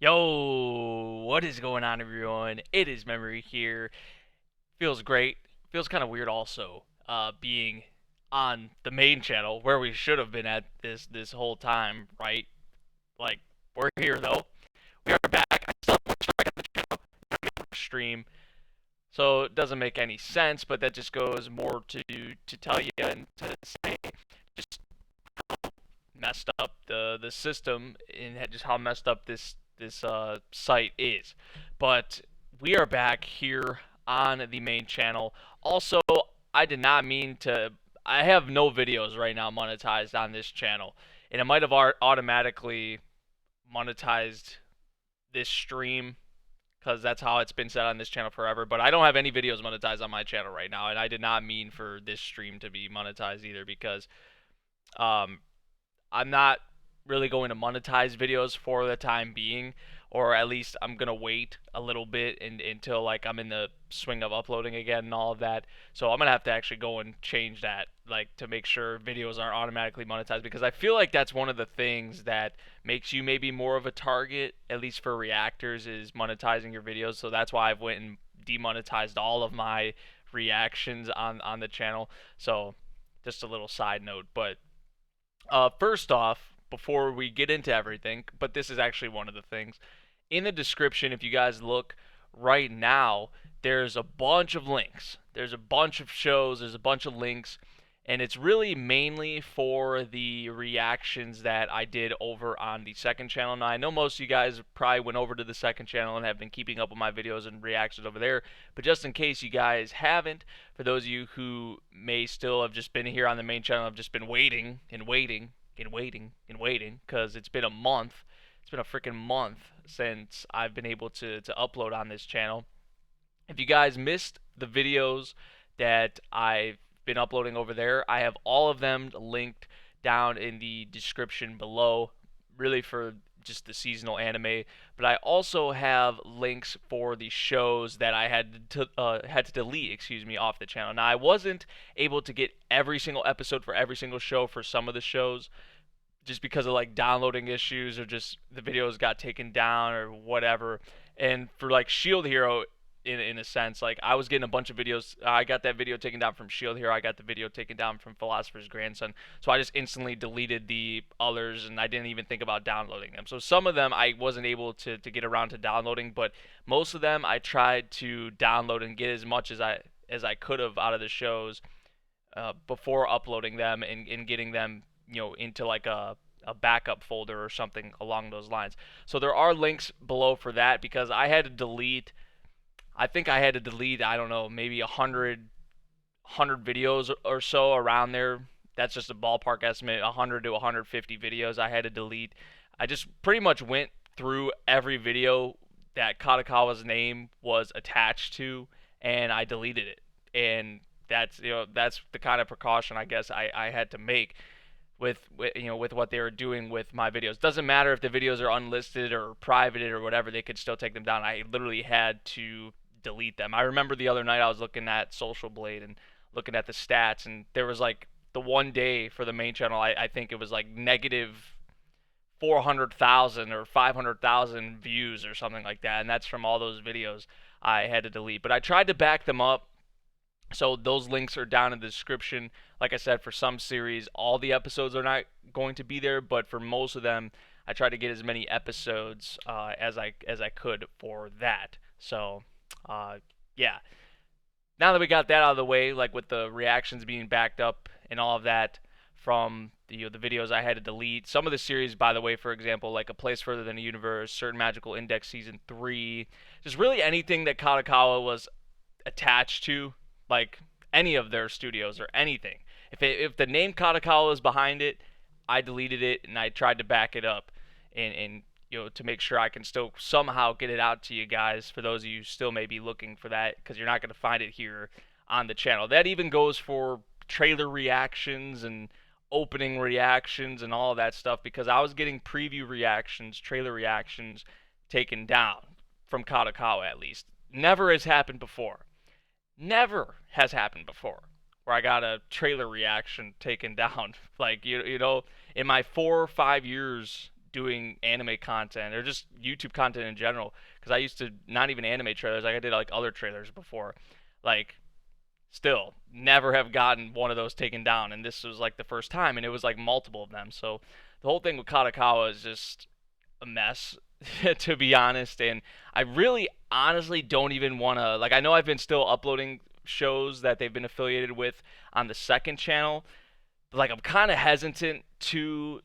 Yo, what is going on, everyone? It is Memory here. Feels great. Feels kind of weird also, being on the main channel where we should have been at this whole time, right? Like, we're here though. We are back. I still have one strike on the channel. Stream, so it doesn't make any sense. But that just goes more to tell you and to say just messed up the system and just how messed up this site is. But we are back here on the main channel. Also, I did not mean to. I have no videos right now monetized on this channel, and it might have automatically monetized this stream because that's how it's been set on this channel forever. But I don't have any videos monetized on my channel right now, and I did not mean for this stream to be monetized either because um, I'm not really going to monetize videos for the time being, or at least I'm gonna wait a little bit until like I'm in the swing of uploading again and all of that. So I'm gonna have to actually go and change that, like to make sure videos aren't automatically monetized, because I feel like that's one of the things that makes you maybe more of a target, at least for reactors, is monetizing your videos. So that's why I've went and demonetized all of my reactions on the channel. So just a little side note, but first off, before we get into everything, but this is actually one of the things, in the description, if you guys look right now, there's a bunch of links. There's a bunch of shows, there's a bunch of links, and it's really mainly for the reactions that I did over on the second channel. Now, I know most of you guys probably went over to the second channel and have been keeping up with my videos and reactions over there, but just in case you guys haven't, for those of you who may still have just been here on the main channel, have just been waiting and waiting and waiting and waiting, because it's been a month. It's been a freaking month since I've been able to upload on this channel. If you guys missed the videos that I've been uploading over there, I have all of them linked down in the description below, really for just the seasonal anime. But I also have links for the shows that I had to delete, excuse me, off the channel. Now, I wasn't able to get every single episode for every single show for some of the shows, just because of like downloading issues, or just the videos got taken down or whatever. And for like Shield Hero, in a sense, like I was getting a bunch of videos. I got that video taken down from Shield Hero. I got the video taken down from Philosopher's Grandson. So I just instantly deleted the others, and I didn't even think about downloading them. So some of them I wasn't able to get around to downloading, but most of them I tried to download and get as much as I could have out of the shows before uploading them, and getting them, into like a backup folder or something along those lines. So there are links below for that, because I think I had to delete, I don't know, maybe 100 videos or so around there. That's just a ballpark estimate, 100 to 150 videos I had to delete. I just pretty much went through every video that Kadokawa's name was attached to, and I deleted it. And that's the kind of precaution I guess I had to make with what they were doing with my videos. Doesn't matter if the videos are unlisted or privated or whatever, they could still take them down. I literally had to delete them. I remember the other night I was looking at Social Blade and looking at the stats, and there was like the one day for the main channel, I think it was like negative 400,000 or 500,000 views or something like that, and that's from all those videos I had to delete. But I tried to back them up, so those links are down in the description. Like I said, for some series, all the episodes are not going to be there, but for most of them, I try to get as many episodes as I could for that. So, uh, yeah. Now that we got that out of the way, like with the reactions being backed up and all of that from the videos I had to delete. Some of the series, by the way, for example, like A Place Further Than the Universe, Certain Magical Index Season 3, just really anything that Kadokawa was attached to, like any of their studios or anything. If the name Kadokawa was behind it, I deleted it and I tried to back it up, and to make sure I can still somehow get it out to you guys, for those of you who still may be looking for that, because you're not going to find it here on the channel. That even goes for trailer reactions and opening reactions and all of that stuff, because I was getting preview reactions, trailer reactions taken down from Kadokawa, at least. Never has happened before. Never has happened before where I got a trailer reaction taken down. Like, in my 4 or 5 years doing anime content or just YouTube content in general. Because I used to not even anime trailers, like I did like other trailers before. Like still never have gotten one of those taken down, and this was like the first time, and it was like multiple of them. So the whole thing with Kadokawa is just a mess, to be honest. And I really honestly don't even want to, like, I know I've been still uploading shows that they've been affiliated with on the second channel, but like I'm kind of hesitant to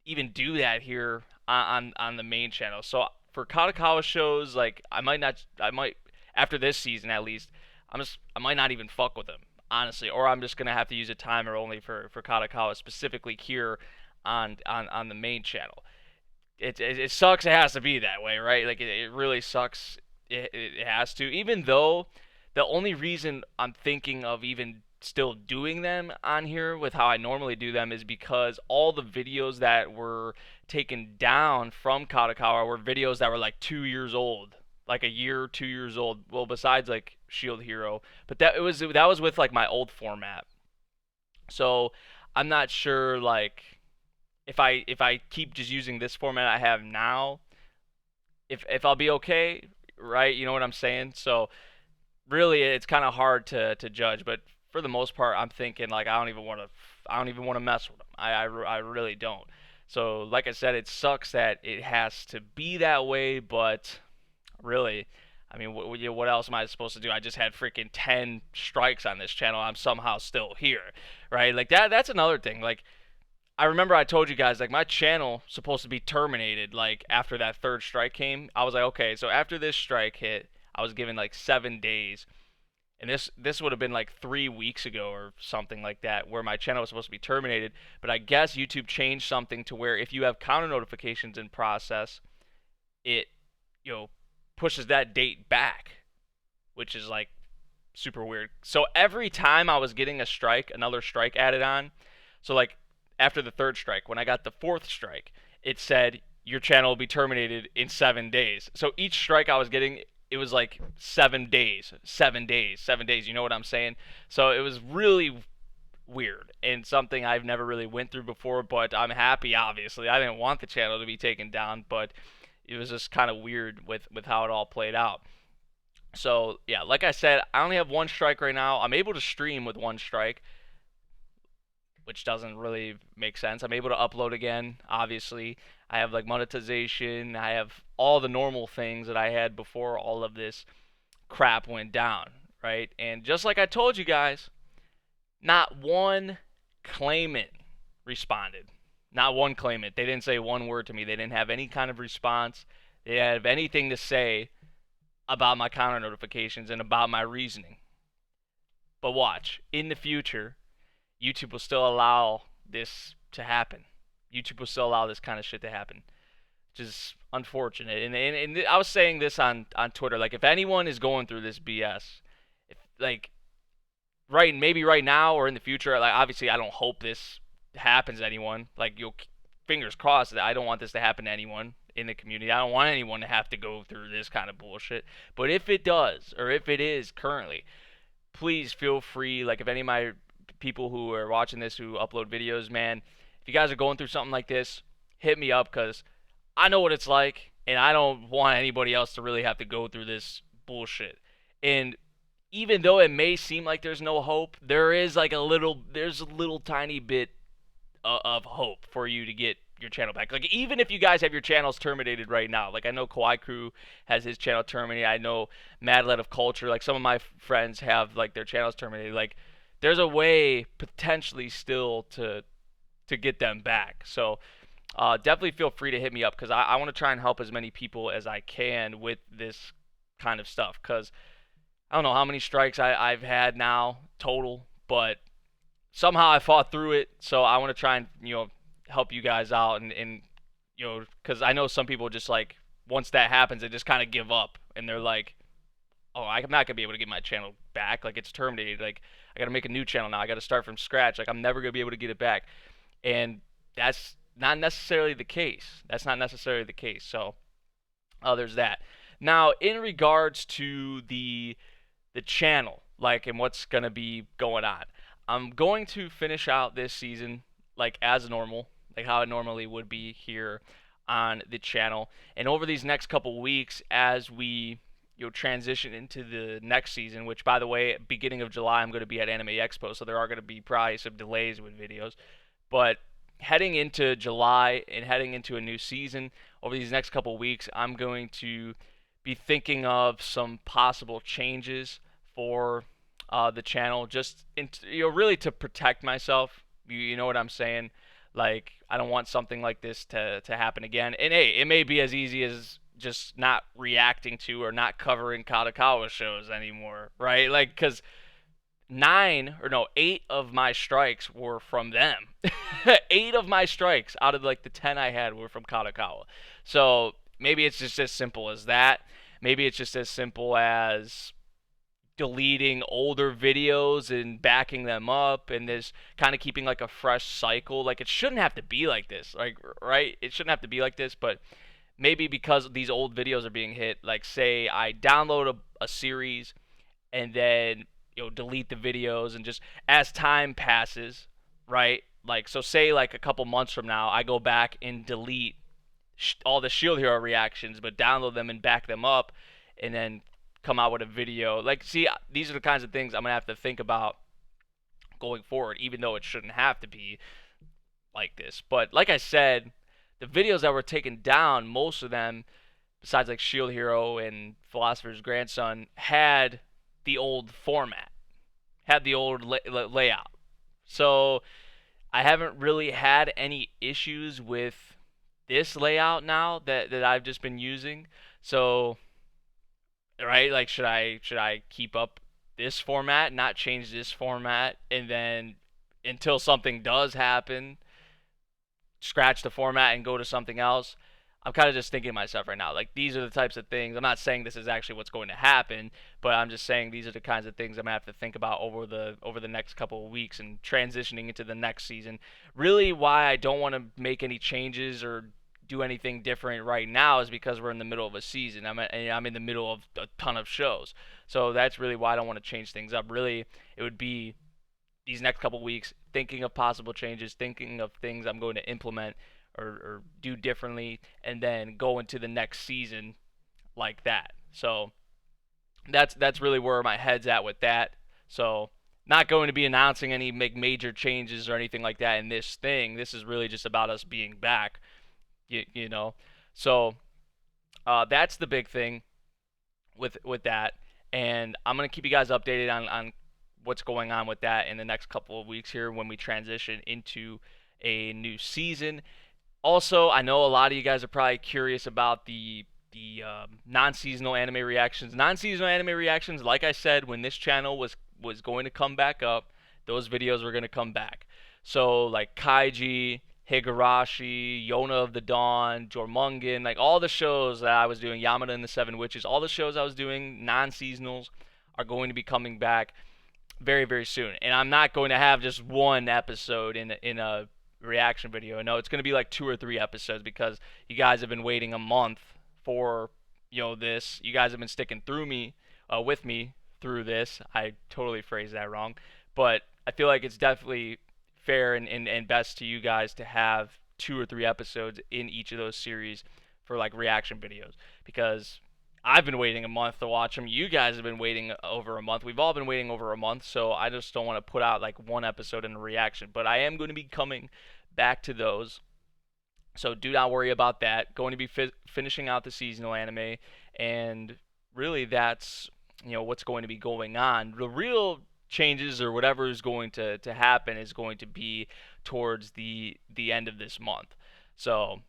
even do that here on the main channel. So for Kadokawa shows, like I might not, I might after this season at least, I might not even fuck with them honestly, or I'm just gonna have to use a timer only for Kadokawa specifically here on the main channel. It sucks. It has to be that way, right? Like it really sucks. It has to. Even though the only reason I'm thinking of even still doing them on here with how I normally do them is because all the videos that were taken down from Kadokawa were videos that were like 2 years old, like a year, 2 years old. Well, besides like Shield Hero, but that was with like my old format. So I'm not sure like if I keep just using this format I have now, if I'll be okay, right? You know what I'm saying? So really, it's kind of hard to judge, but for the most part, I'm thinking like I don't even want to mess with them. I really don't. So like I said, it sucks that it has to be that way, but really. I mean, what else am I supposed to do? I just had freaking 10 strikes on this channel. I'm somehow still here, right? Like that's another thing. Like I remember I told you guys like my channel supposed to be terminated like after that third strike came. I was like, okay, so after this strike hit, I was given like 7 days, and this would have been like 3 weeks ago or something like that, where my channel was supposed to be terminated. But I guess YouTube changed something to where if you have counter notifications in process, it you know pushes that date back, which is like super weird. So every time I was getting a strike, another strike added on. So like after the third strike, when I got the fourth strike, it said your channel will be terminated in 7 days. So each strike I was getting, it was like 7 days, 7 days, 7 days. You know what I'm saying? So it was really weird and something I've never really went through before. But I'm happy. Obviously, I didn't want the channel to be taken down, but it was just kind of weird with how it all played out. So yeah, like I said, I only have one strike right now. I'm able to stream with one strike, which doesn't really make sense. I'm able to upload again, obviously. I have like monetization. I have all the normal things that I had before all of this crap went down, right? And just like I told you guys, not one claimant responded. Not one claimant. They didn't say one word to me. They didn't have any kind of response. They didn't have anything to say about my counter notifications and about my reasoning. But watch, in the future, YouTube will still allow this to happen. YouTube will still allow this kind of shit to happen, which is unfortunate. And I was saying this on Twitter, like if anyone is going through this BS, if like maybe right now or in the future, like obviously I don't hope this happens to anyone. Like you'll fingers crossed that I don't want this to happen to anyone in the community. I don't want anyone to have to go through this kind of bullshit. But if it does, or if it is currently, please feel free. Like if any of my people who are watching this who upload videos, man, if you guys are going through something like this, hit me up because I know what it's like, and I don't want anybody else to really have to go through this bullshit. And even though it may seem like there's no hope, there's a little tiny bit of hope for you to get your channel back. Like even if you guys have your channels terminated right now, like I know Kawaii Crew has his channel terminated. I know Madlet of Culture, like some of my friends have like their channels terminated. Like there's a way potentially still to get them back. So definitely feel free to hit me up because I want to try and help as many people as I can with this kind of stuff. Because I don't know how many strikes I've had now total, but somehow I fought through it. So I want to try and help you guys out and because I know some people just like once that happens they just kind of give up and they're like, oh, I'm not gonna be able to get my channel back. Like it's terminated. Like I gotta make a new channel now. I gotta start from scratch. Like I'm never gonna be able to get it back. And that's not necessarily the case. That's not necessarily the case. So there's that. Now in regards to the channel, like and what's gonna be going on, I'm going to finish out this season like as normal, like how it normally would be here on the channel. And over these next couple weeks, as we transition into the next season, which by the way, beginning of July, I'm going to be at Anime Expo, so there are going to be probably some delays with videos. But heading into July and heading into a new season, over these next couple weeks, I'm going to be thinking of some possible changes for the channel, just really to protect myself. You know what I'm saying? Like, I don't want something like this to happen again. And hey, it may be as easy as just not reacting to or not covering Kadokawa shows anymore, right? Like, because nine or no, eight of my strikes were from them. Eight of my strikes out of like the 10 I had were from Kadokawa. So maybe it's just as simple as that. Maybe it's just as simple as deleting older videos and backing them up and this kind of keeping like a fresh cycle. Like, it shouldn't have to be like this, like, right? It shouldn't have to be like this, but maybe because these old videos are being hit, like say I download a series and then delete the videos, and just as time passes, right? Like, so say like a couple months from now I go back and delete all the Shield Hero reactions, but download them and back them up, and then come out with a video. Like, see, these are the kinds of things I'm gonna have to think about going forward, even though it shouldn't have to be like this. But like I said, the videos that were taken down, most of them, besides like Shield Hero and Philosopher's Grandson, had the old format, had the old layout. So I haven't really had any issues with this layout now that I've just been using. So, right, like, should I keep up this format, not change this format, and then until something does happen, scratch the format and go to something else? I'm kind of just thinking to myself right now, like, these are the types of things. I'm not saying this is actually what's going to happen, but I'm just saying these are the kinds of things I'm gonna have to think about over the next couple of weeks and transitioning into the next season. Really, why I don't want to make any changes or do anything different right now is because we're in the middle of a season. I'm in the middle of a ton of shows, so that's really why I don't want to change things up. Really, it would be these next couple weeks thinking of possible changes, thinking of things I'm going to implement or do differently, and then go into the next season like that. So that's really where my head's at with that. So not going to be announcing any major changes or anything like that in this thing. This is really just about us being back, you know. So that's the big thing with that, and I'm gonna keep you guys updated on what's going on with that in the next couple of weeks here when we transition into a new season. Also, I know a lot of you guys are probably curious about the non-seasonal anime reactions. Non-seasonal anime reactions, like I said, when this channel was going to come back up, those videos were going to come back. So like Kaiji, Higurashi, Yona of the Dawn, Jormungand, like all the shows that I was doing, Yamada and the Seven Witches, all the shows I was doing, non-seasonals, are going to be coming back very, very soon. And I'm not going to have just one episode in a reaction video. No, it's going to be like 2 or 3 episodes because you guys have been waiting a month for this. You guys have been sticking through me with me through this. I totally phrased that wrong, but I feel like it's definitely fair and best to you guys to have 2 or 3 episodes in each of those series for like reaction videos, because I've been waiting a month to watch them. You guys have been waiting over a month. We've all been waiting over a month, so I just don't want to put out like one episode in a reaction. But I am going to be coming back to those, so do not worry about that. Going to be finishing out the seasonal anime, and really that's what's going to be going on. The real changes or whatever is going to happen is going to be towards the end of this month. So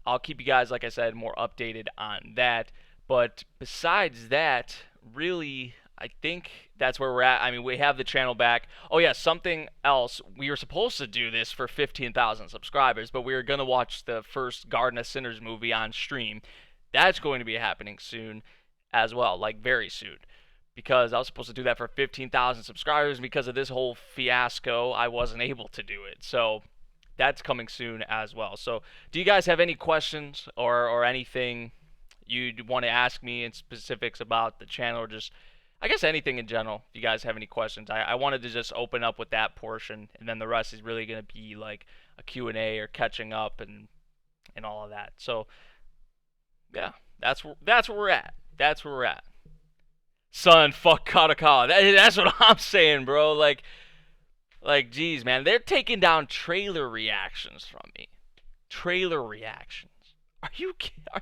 I'll keep you guys, like I said, more updated on that. But besides that, really, I think that's where we're at. I mean, we have the channel back. Oh yeah, something else. We were supposed to do this for 15,000 subscribers, but we were going to watch the first Garden of Sinners movie on stream. That's going to be happening soon as well, like very soon. Because I was supposed to do that for 15,000 subscribers. Because of this whole fiasco, I wasn't able to do it. So that's coming soon as well. So do you guys have any questions or anything you'd want to ask me in specifics about the channel, or just, I guess, anything in general? If you guys have any questions, I wanted to just open up with that portion, and then the rest is really going to be like a Q&A or catching up and and all of that. So yeah, that's where we're at. That's where we're at. Son, fuck Kadokawa. That's what I'm saying, bro. Geez, man, they're taking down trailer reactions from me. Trailer reactions. Are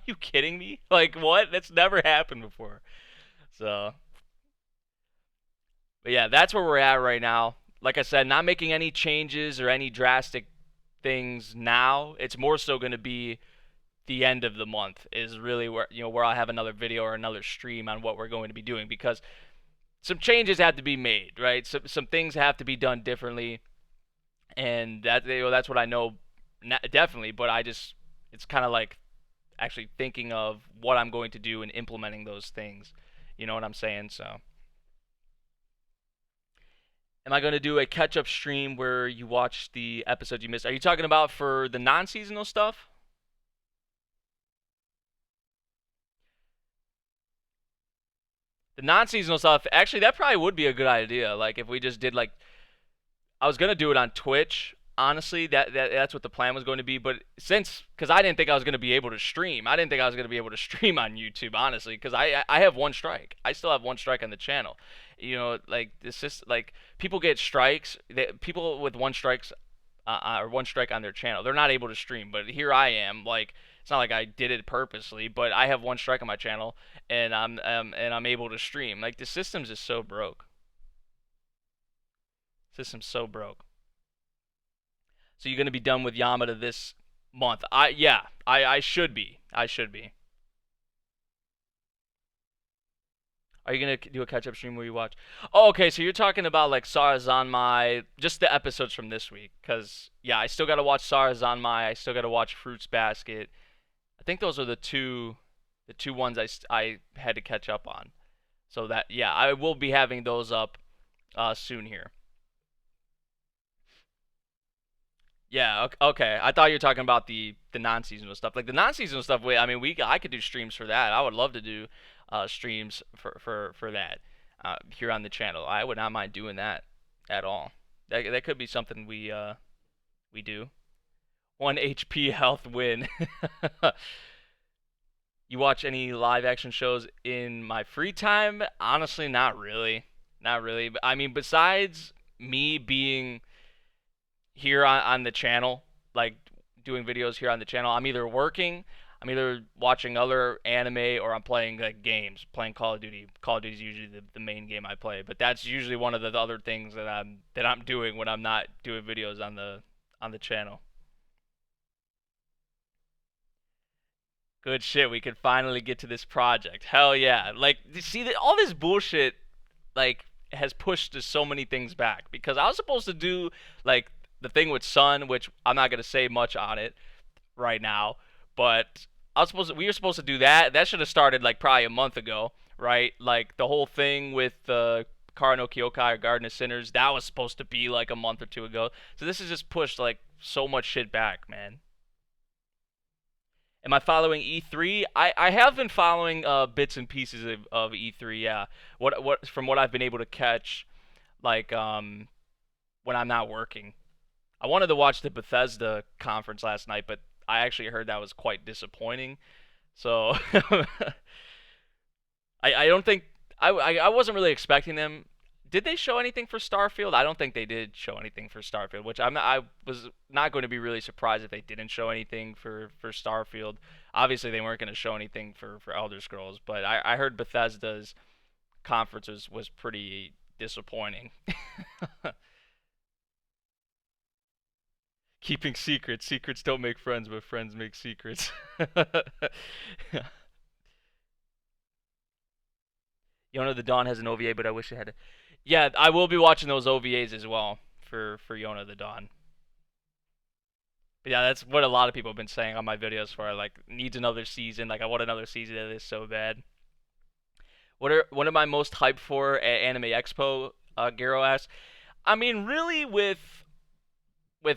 you kidding me? Like what? That's never happened before. So, but yeah, that's where we're at right now. Like I said, not making any changes or any drastic things now. It's more so going to be the end of the month is really where where I have another video or another stream on what we're going to be doing because some changes have to be made, right? Some things have to be done differently, and that's what I know definitely. But it's kind of like actually thinking of what I'm going to do and implementing those things. You know what I'm saying? So, am I going to do a catch-up stream where you watch the episodes you missed? Are you talking about for the non-seasonal stuff? The non-seasonal stuff, actually, that probably would be a good idea. Like if we just did like I was gonna do it on Twitch. Honestly, that's what the plan was going to be. But because I didn't think I was going to be able to stream, I didn't think I was going to be able to stream on YouTube. Honestly, because I have one strike. I still have one strike on the channel. Like this is like people get strikes. People with one strikes or one strike on their channel, they're not able to stream. But here I am. Like it's not like I did it purposely, but I have one strike on my channel, and I'm able to stream. Like the system's just so broke. System's so broke. So you're gonna be done with Yamada this month? I should be. I should be. Are you gonna do a catch-up stream where you watch? Oh, okay. So you're talking about like Sarazanmai, just the episodes from this week. Cause yeah, I still gotta watch Sarazanmai. I still gotta watch Fruits Basket. I think those are the two ones I had to catch up on. So that yeah, I will be having those up soon here. Yeah, okay. I thought you were talking about the non-seasonal stuff. Like the non-seasonal stuff, I mean, I could do streams for that. I would love to do streams for that here on the channel. I would not mind doing that at all. That could be something we do. 1 HP health win. You watch any live action shows in my free time? Honestly, not really. Not really. I mean, besides me being here on the channel, like doing videos here on the channel, I'm either working, I'm either watching other anime, or I'm playing like games, playing Call of Duty. Call of Duty is usually the main game I play, but that's usually one of the other things that I'm doing when I'm not doing videos on the channel. Good shit, we could finally get to this project. Hell yeah. Like, see, all this bullshit, like, has pushed so many things back. Because I was supposed to do, like, the thing with Sun, which I'm not going to say much on it right now. But we were supposed to do that. That should have started, like, probably a month ago, right? Like, the whole thing with Kara no Kyokai or Garden of Sinners, that was supposed to be, like, a month or two ago. So this has just pushed, like, so much shit back, man. Am I following E3? I have been following bits and pieces of E3. Yeah, what from what I've been able to catch, like when I'm not working. I wanted to watch the Bethesda conference last night, but I actually heard that was quite disappointing. So I don't think I wasn't really expecting them. Did they show anything for Starfield? I don't think they did show anything for Starfield, which I was not going to be really surprised if they didn't show anything for Starfield. Obviously, they weren't going to show anything for Elder Scrolls, but I heard Bethesda's conference was pretty disappointing. Keeping secrets. Secrets don't make friends, but friends make secrets. Yona the Dawn has an OVA, but I wish it had. Yeah, I will be watching those OVAs as well for Yona the Dawn. But yeah, that's what a lot of people have been saying on my videos for like needs another season. Like I want another season of this so bad. What am I most hyped for at Anime Expo? Garo asks. I mean, really with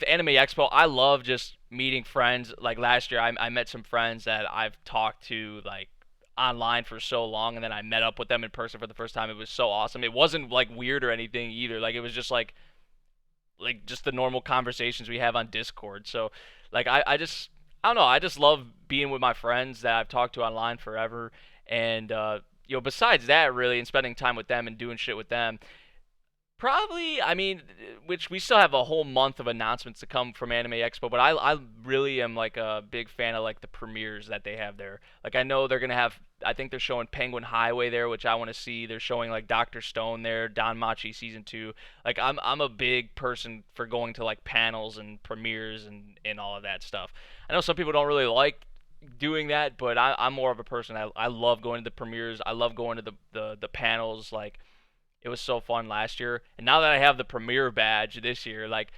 Anime Expo, I love just meeting friends. Like last year, I met some friends that I've talked to like online for so long, and then I met up with them in person for the first time. It was so awesome. It wasn't like weird or anything either. Like it was just like just the normal conversations we have on Discord. So like I just I don't know. I just love being with my friends that I've talked to online forever, and besides that, really, and spending time with them and doing shit with them. Probably, I mean, which we still have a whole month of announcements to come from Anime Expo, but I really am like a big fan of like the premieres that they have there. Like I know they're gonna have, I think they're showing Penguin Highway there, which I want to see. They're showing like Doctor Stone there, Don Machi season 2. Like I'm a big person for going to like panels and premieres and all of that stuff. I know some people don't really like doing that, but I'm more of a person. I love going to the premieres. I love going to the panels. Like it was so fun last year. And now that I have the Premier badge this year, like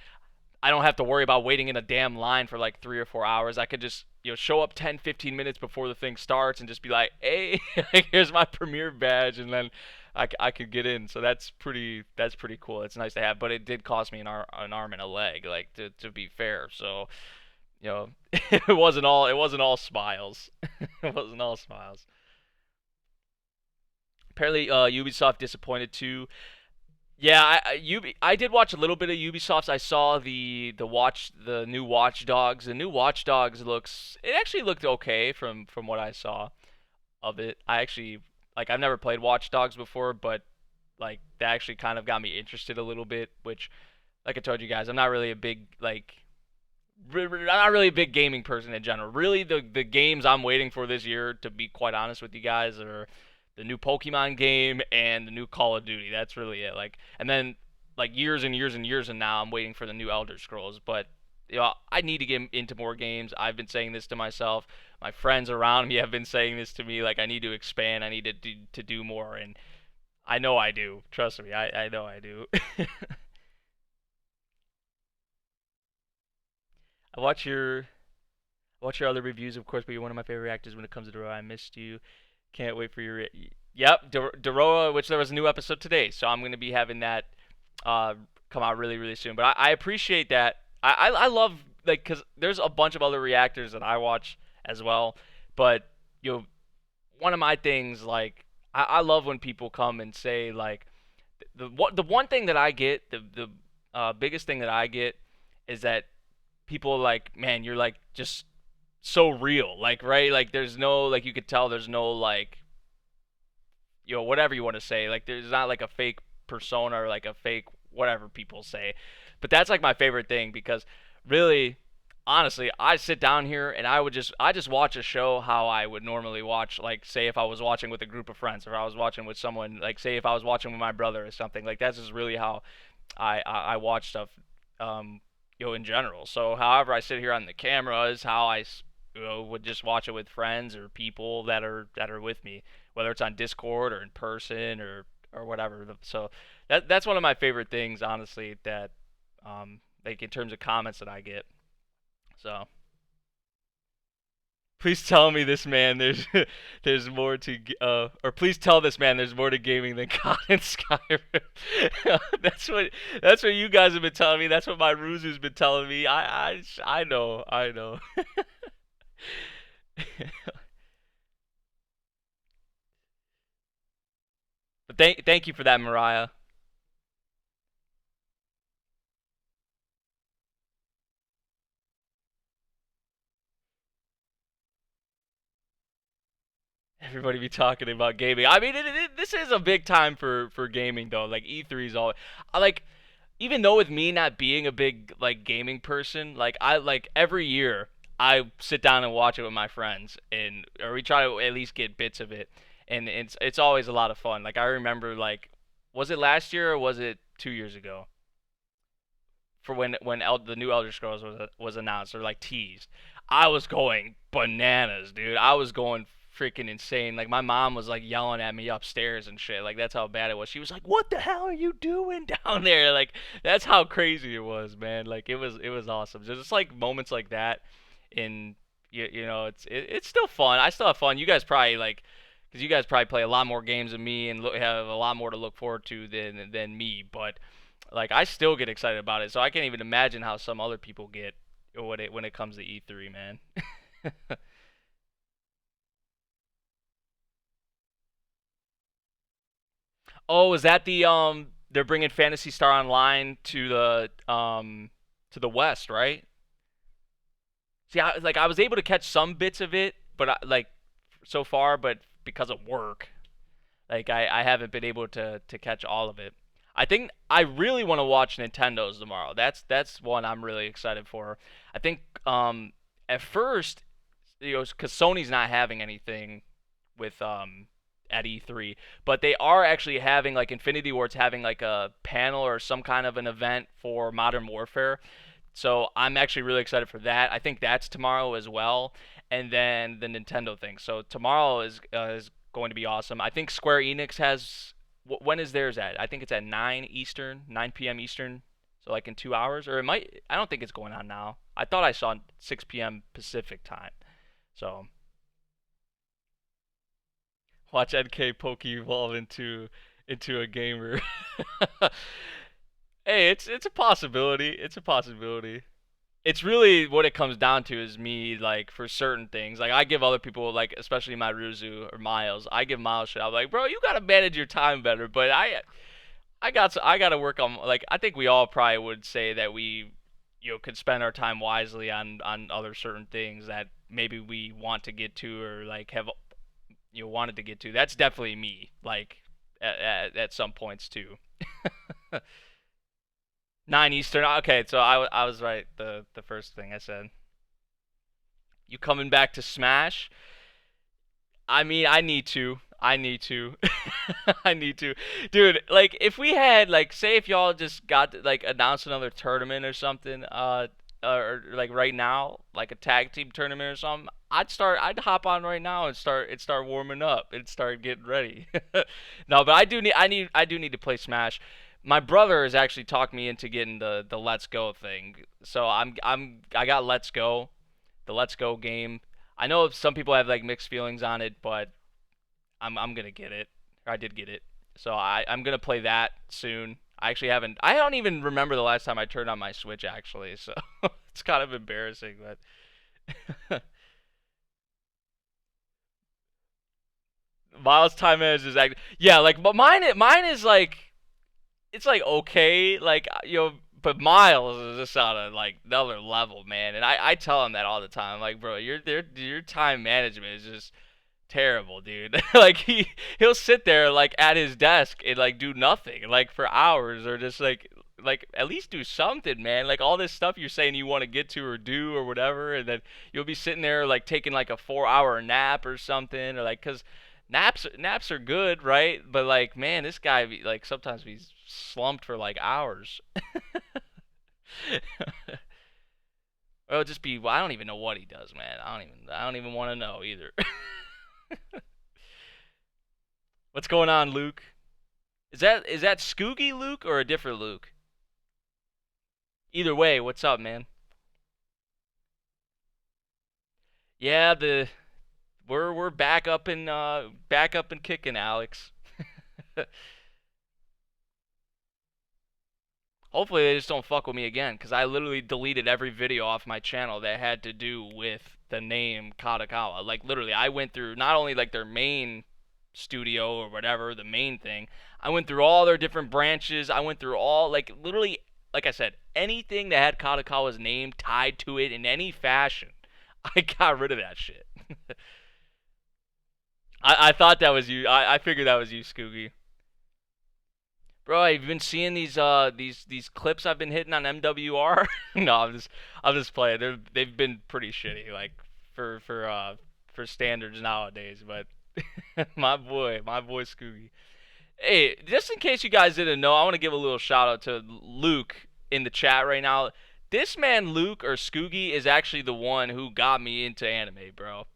I don't have to worry about waiting in a damn line for like 3 or 4 hours. I could just show up 10, 15 minutes before the thing starts and just be like, hey, here's my Premier badge, and then I could get in. So that's pretty cool. It's nice to have, but it did cost me an arm and a leg, like to be fair. So it wasn't all smiles. It wasn't all smiles. Apparently, Ubisoft disappointed too. Yeah, I did watch a little bit of Ubisoft's. I saw the new Watch Dogs. The new Watch Dogs actually looked okay from what I saw of it. I actually like I've never played Watch Dogs before, but like that actually kind of got me interested a little bit. Which, like I told you guys, I'm not really a big I'm not really a big gaming person in general. Really, the games I'm waiting for this year, to be quite honest with you guys, are the new Pokemon game and the new Call of Duty. That's really it. Like, and then like years and years and years and now I'm waiting for the new Elder Scrolls. But I need to get into more games. I've been saying this to myself. My friends around me have been saying this to me. Like, I need to expand. I need to do more, and I know I do. Trust me, I know I do. I watch your other reviews, of course, but you're one of my favorite actors when it comes to Doroa. I missed you. Can't wait for your. Yep, Doroa, which there was a new episode today, so I'm gonna be having that uh, come out really, really soon. But I appreciate that. I love like because there's a bunch of other reactors that I watch as well, but you know one of my things like I love when people come and say like the one thing that I get the biggest thing that I get is that people like, man, you're like just so real, like, right, like there's no, like, you could tell there's no like whatever you want to say, like there's not like a fake persona or like a fake whatever people say. But that's like my favorite thing because really, honestly, I sit down here and I just watch a show how I would normally watch, like, say if I was watching with a group of friends, or if I was watching with someone, like say if I was watching with my brother or something. Like that's just really how I watch stuff, in general. So however I sit here on the camera is how would just watch it with friends or people that are with me, whether it's on Discord or in person or whatever. So that's one of my favorite things, honestly, that like in terms of comments that I get. So please tell me this man there's more to or please tell this man there's more to gaming than COD and Skyrim. That's what you guys have been telling me. That's what my Ruzu's been telling me. I know, I know. But thank you for that, Mariah. Everybody be talking about gaming. I mean, this is a big time for gaming though. Like E3's all, I like, even though with me not being a big like gaming person, like I like every year I sit down and watch it with my friends, and or we try to at least get bits of it, and it's always a lot of fun. Like I remember, like, was it last year or was it 2 years ago? For when the new Elder Scrolls was announced or like teased, I was going bananas, dude. I was going freaking insane. Like my mom was like yelling at me upstairs and shit. Like that's how bad it was. She was like, "What the hell are you doing down there?" Like that's how crazy it was, man. Like it was awesome. Just like moments like that, in it's still fun. I still have fun. You guys probably like, because you guys probably play a lot more games than me and have a lot more to look forward to than me. But like I still get excited about it, so I can't even imagine how some other people get when it comes to E3, man. Oh, is that they're bringing Fantasy Star Online to the West, right? See, I was able to catch some bits of it, but like so far, but because of work, like I haven't been able to catch all of it. I think I really want to watch Nintendo's tomorrow. That's one I'm really excited for. I think at first, because Sony's not having anything with at E3, but they are actually having like Infinity Ward's having like a panel or some kind of an event for Modern Warfare. So I'm actually really excited for that. I think that's tomorrow as well, and then the Nintendo thing. So tomorrow is going to be awesome. I think Square Enix has when is theirs at? I think it's at 9 Eastern, 9 p.m. Eastern. So like in 2 hours, or it might. I don't think it's going on now. I thought I saw 6 p.m. Pacific time. So watch NK Poke evolve into a gamer. Hey, it's a possibility. It's a possibility. It's really what it comes down to is me like for certain things. Like I give other people like especially my Ruzu or Miles, I give Miles shit. I'm like, bro, you gotta manage your time better. But I gotta work on like I think we all probably would say that we could spend our time wisely on other certain things that maybe we want to get to or like have wanted to get to. That's definitely me. Like at some points too. 9 Eastern. Okay, so I was right. The first thing I said. You coming back to Smash? I mean, I need to. I need to. I need to. Dude, like if we had like say if y'all just got like announced another tournament or something or like right now, like a tag team tournament or something, I'd hop on right now and start warming up and start getting ready. No, but I do need to play Smash. My brother has actually talked me into getting the Let's Go thing. So I got Let's Go, the Let's Go game. I know some people have like mixed feelings on it, but I'm gonna get it. I did get it, so I'm gonna play that soon. I actually haven't. I don't even remember the last time I turned on my Switch actually, so it's kind of embarrassing. But Miles time management is yeah, like but mine is like it's like okay, like but Miles is just on a like another level, man. And I tell him that all the time, like bro, your time management is just terrible, dude. Like he'll sit there like at his desk and like do nothing like for hours or just like at least do something, man. Like all this stuff you're saying you want to get to or do or whatever, and then you'll be sitting there like taking like a 4 hour nap or something, or like because naps are good, right? But like man, this guy like sometimes he's slumped for like hours. Or it'll just be well, I don't even know what he does, man. I don't even want to know either. What's going on, Luke? Is that Skoogie Luke or a different Luke? Either way, what's up, man? Yeah, the we're back up and kicking, Alex. Hopefully they just don't fuck with me again, because I literally deleted every video off my channel that had to do with the name Kadokawa. Like literally, I went through not only like their main studio or whatever, the main thing. I went through all their different branches. I went through all like literally, like I said, anything that had Kadokawa's name tied to it in any fashion. I got rid of that shit. I thought that was you. I figured that was you, Scoogie. Bro, have you been seeing these clips I've been hitting on MWR? No, I'm just playing. They've been pretty shitty, like for for standards nowadays. But my boy Scooby. Hey, just in case you guys didn't know, I want to give a little shout out to Luke in the chat right now. This man Luke or Scoogie is actually the one who got me into anime, bro.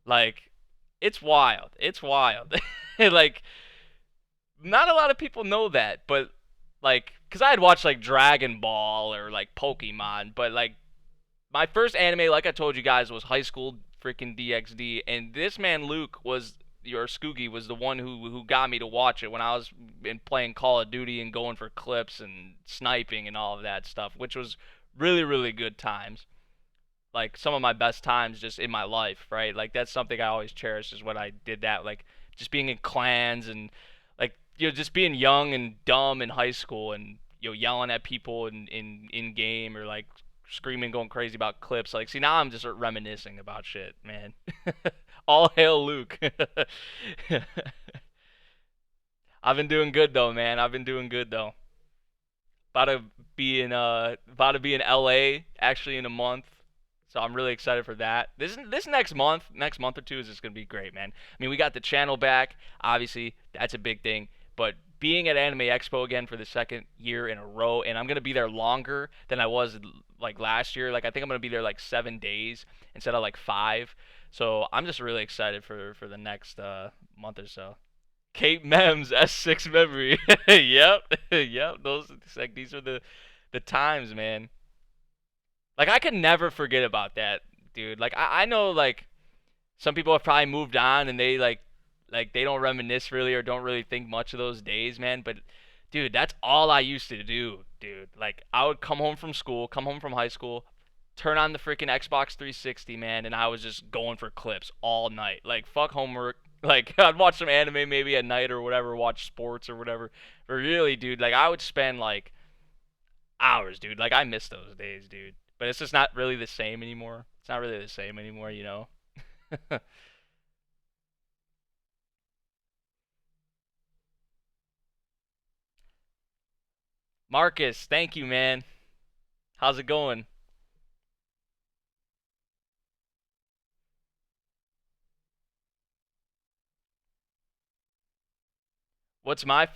Like, it's wild. It's wild. Like not a lot of people know that, but like, cause I had watched like Dragon Ball or like Pokemon, but like my first anime, like I told you guys, was High School freaking DxD, and this man Luke was your Skoogie was the one who got me to watch it when I was in playing Call of Duty and going for clips and sniping and all of that stuff, which was really good times. Like some of my best times just in my life, right? Like that's something I always cherish is when I did that, like just being in clans and like just being young and dumb in high school and yelling at people in game or like screaming, going crazy about clips. Like, see, now I'm just reminiscing about shit, man. All hail Luke. I've been doing good though, man. I've been doing good though. About to be in LA actually in a month. So I'm really excited for that. This next month or two is just gonna be great, man. I mean, we got the channel back. Obviously, that's a big thing. But being at Anime Expo again for the second year in a row, and I'm gonna be there longer than I was like last year. Like I think I'm gonna be there like 7 days instead of like 5. So I'm just really excited for the next month or so. Kate Mems S6 memory. Yep, yep. Those like these are the times, man. Like I could never forget about that, dude. Like I know like some people have probably moved on and they don't reminisce really or don't really think much of those days, man. But dude, that's all I used to do, dude. Like I would come home from school, come home from high school, turn on the freaking Xbox 360, man, and I was just going for clips all night. Like fuck homework. Like I'd watch some anime maybe at night or whatever, watch sports or whatever. But really, dude, like I would spend like hours, dude. Like I miss those days, dude. But it's just not really the same anymore. It's not really the same anymore, you know. Marcus, thank you, man. How's it going? What's my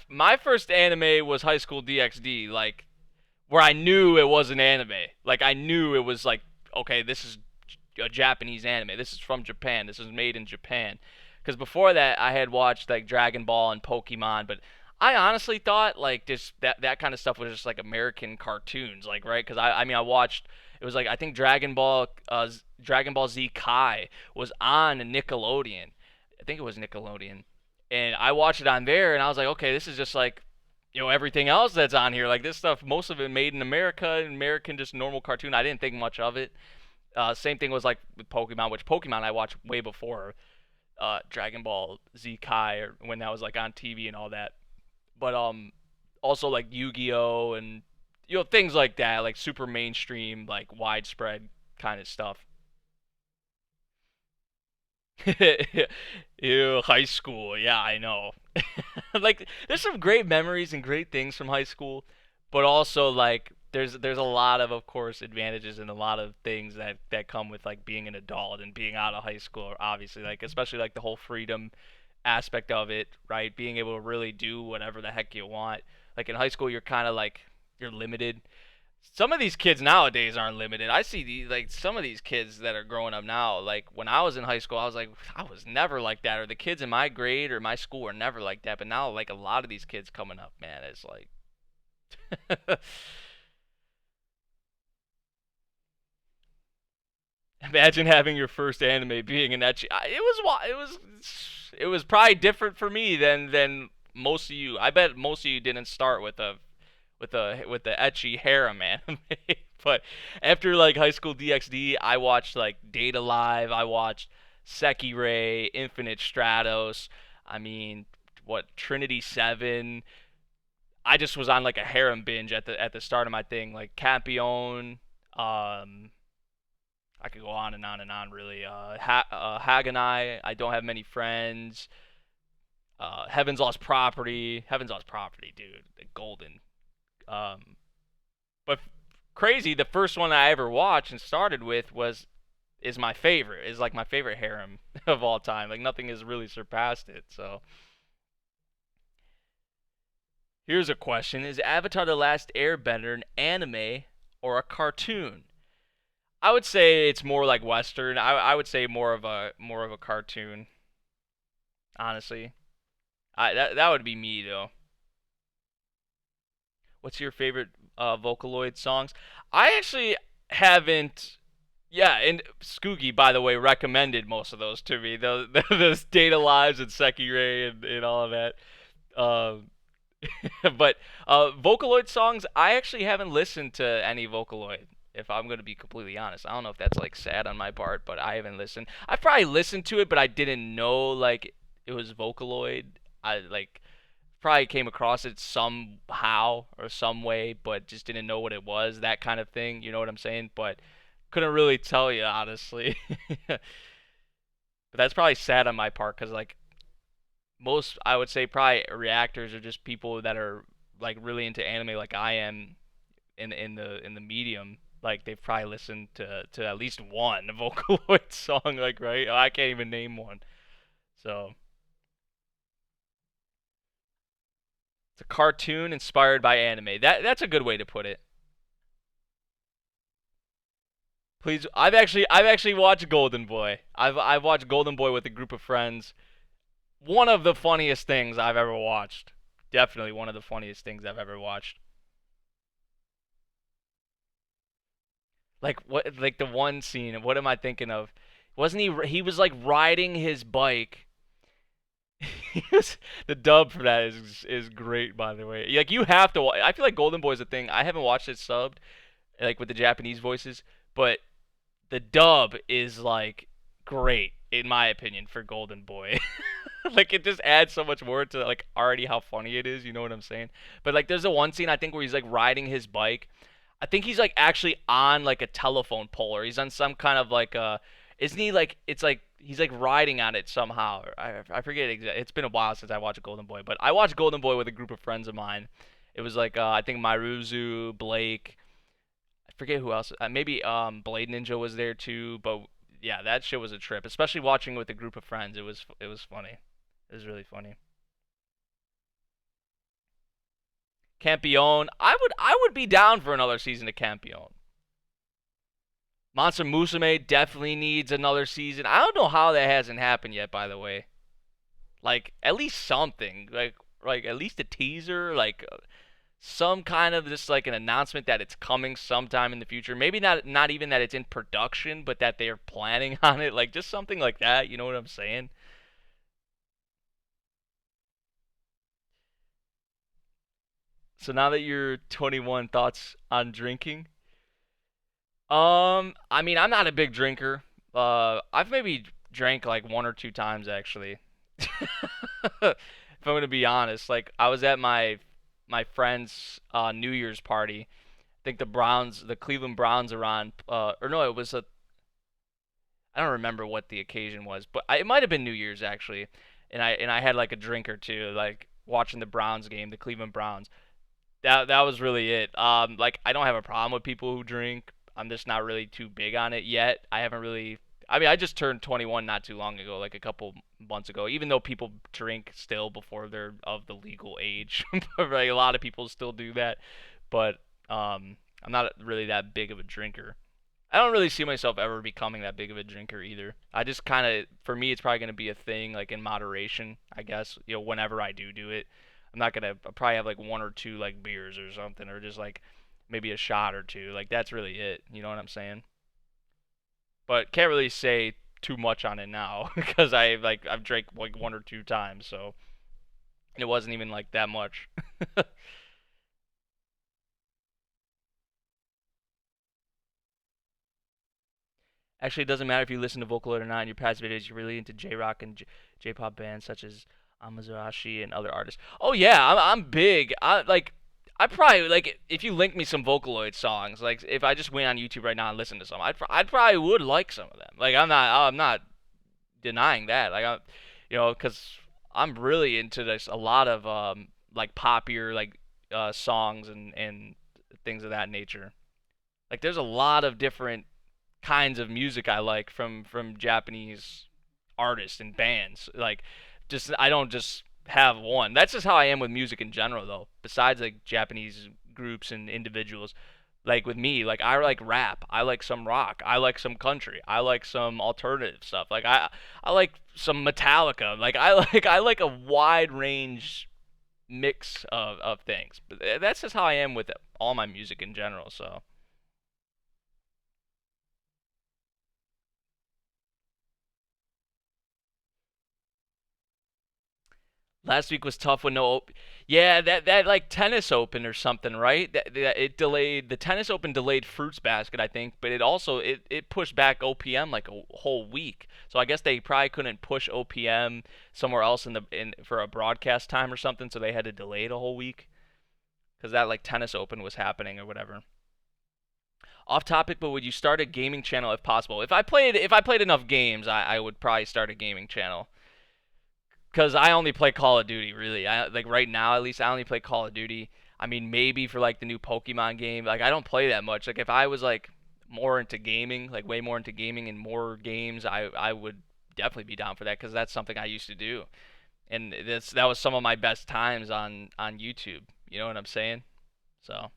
first anime was High School DxD, like where I knew it was an anime. Like I knew it was like okay, this is a Japanese anime. This is from Japan. This is made in Japan. Because before that, I had watched like Dragon Ball and Pokemon, but I honestly thought like just that kind of stuff was just like American cartoons, like right? Because I mean I watched it was like I think Dragon Ball Z Kai was on Nickelodeon. I think it was Nickelodeon, and I watched it on there, and I was like, okay, this is just like everything else that's on here. Like this stuff, most of it made in America, American just normal cartoon. I didn't think much of it. Same thing was like with Pokemon, which Pokemon I watched way before Dragon Ball Z Kai or when that was like on TV and all that. But also like Yu-Gi-Oh and things like that, like super mainstream, like widespread kind of stuff. Ew, high school. Yeah, I know. Like there's some great memories and great things from high school, but also like there's a lot of course advantages and a lot of things that come with like being an adult and being out of high school obviously like especially like the whole freedom aspect of it, right? Being able to really do whatever the heck you want. Like in high school you're kind of like you're limited. Some of these kids nowadays aren't limited. I see these like some of these kids that are growing up now. Like when I was in high school, I was like, I was never like that, or the kids in my grade or my school were never like that. But now, like a lot of these kids coming up, man, it's like, imagine having your first anime being an ecchi. It was probably different for me than most of you. I bet most of you didn't start with the ecchi harem anime. But after like High School DxD, I watched like Data Live. I watched Sekirei, Infinite Stratos. I mean, what Trinity Seven. I just was on like a harem binge at the start of my thing, like Campione. Um, I could go on and on and on. Really, Haganai. I don't have many friends. Heaven's Lost Property. Heaven's Lost Property, dude. Golden. Um, But crazy, the first one I ever watched and started with was is my favorite. Is like my favorite harem of all time. Like nothing has really surpassed it. So here's a question: is Avatar: The Last Airbender an anime or a cartoon? I would say it's more like Western. I would say more of a cartoon. Honestly, that would be me though. What's your favorite Vocaloid songs? I actually haven't. Yeah, and Skoogie, by the way, recommended most of those to me. Those Data Lives and Sekirei and all of that. Um, but Vocaloid songs, I actually haven't listened to any Vocaloid. If I'm gonna be completely honest, I don't know if that's like sad on my part, but I haven't listened. I've probably listened to it, but I didn't know like it was Vocaloid. I like probably came across it somehow or some way, but just didn't know what it was, that kind of thing. You know what I'm saying? But couldn't really tell you honestly. But that's probably sad on my part because like most, I would say probably reactors are just people that are like really into anime, like I am in the medium. Like they've probably listened to at least one Vocaloid song, like right? I can't even name one. So it's a cartoon inspired by anime. That's a good way to put it. Please, I've actually watched Golden Boy. I've watched Golden Boy with a group of friends. One of the funniest things I've ever watched. Definitely one of the funniest things I've ever watched. Like what? Like the one scene. What am I thinking of? Wasn't he? He was like riding his bike. The dub for that is great, by the way. Like you have to. I feel like Golden Boy is a thing. I haven't watched it subbed, like with the Japanese voices, but the dub is like great in my opinion for Golden Boy. Like it just adds so much more to like already how funny it is. You know what I'm saying? But like there's a one scene I think where he's like riding his bike. I think he's like actually on like a telephone pole or he's on some kind of like isn't he like it's like he's like riding on it somehow. I forget exactly. It's been a while since I watched Golden Boy, but I watched Golden Boy with a group of friends of mine. It was like I think Myruzu, Blake, I forget who else. Maybe Blade Ninja was there too, but yeah, that shit was a trip. Especially watching with a group of friends. It was funny. It was really funny. Campione. I would be down for another season of Campione. Monster Musume definitely needs another season. I don't know how that hasn't happened yet. By the way, like at least something, like at least a teaser, like some kind of just like an announcement that it's coming sometime in the future. Maybe not even that it's in production, but that they're planning on it. Like just something like that. You know what I'm saying? So now that you're 21, thoughts on drinking? I mean, I'm not a big drinker. I've maybe drank like one or two times actually. If I'm gonna be honest, like I was at my friend's New Year's party. I think the Cleveland Browns are on. Or no, it was a. I don't remember what the occasion was, but it might have been New Year's actually. And I had like a drink or two, like watching the Browns game, the Cleveland Browns. That was really it. Like I don't have a problem with people who drink. I'm just not really too big on it yet. I haven't really. I mean, I just turned 21 not too long ago, like a couple months ago. Even though people drink still before they're of the legal age, right? A lot of people still do that, but I'm not really that big of a drinker. I don't really see myself ever becoming that big of a drinker either. I just kind of, for me, it's probably going to be a thing, like in moderation, I guess. Whenever I do it, I'm not gonna. I'll probably have like one or two like beers or something, or just like maybe a shot or two. Like that's really it. You know what I'm saying? But can't really say too much on it now because I've drank like one or two times, so it wasn't even like that much. Actually, it doesn't matter if you listen to Vocaloid or not in your past videos. You're really into J-rock and J-pop bands such as Amazurashi and other artists. Oh yeah, I'm big. I probably like if you link me some Vocaloid songs. Like if I just went on YouTube right now and listened to some, I'd probably would like some of them. Like I'm not denying that. Like because I'm really into this a lot of like popular like songs and things of that nature. Like there's a lot of different kinds of music I like from Japanese artists and bands. Like just I don't just have one. That's just how I am with music in general though. Besides like Japanese groups and individuals. Like with me, like I like rap, I like some rock, I like some country, I like some alternative stuff. Like I like some Metallica. Like I like a wide range mix of things. But that's just how I am with all my music in general, so Last week was tough with no. Yeah, that like tennis open or something, right? That it delayed the tennis open delayed Fruits Basket, I think, but it pushed back OPM like a whole week. So I guess they probably couldn't push OPM somewhere else in for a broadcast time or something, so they had to delay it a whole week because that like tennis open was happening or whatever. Off topic, but would you start a gaming channel if possible? If I played enough games, I would probably start a gaming channel. Because I only play Call of Duty, really. I like right now at least I only play Call of Duty. I mean, maybe for like the new Pokemon game. Like I don't play that much. Like if I was like more into gaming, like way more into gaming and more games, I would definitely be down for that because that's something I used to do, and that was some of my best times on YouTube. You know what I'm saying? So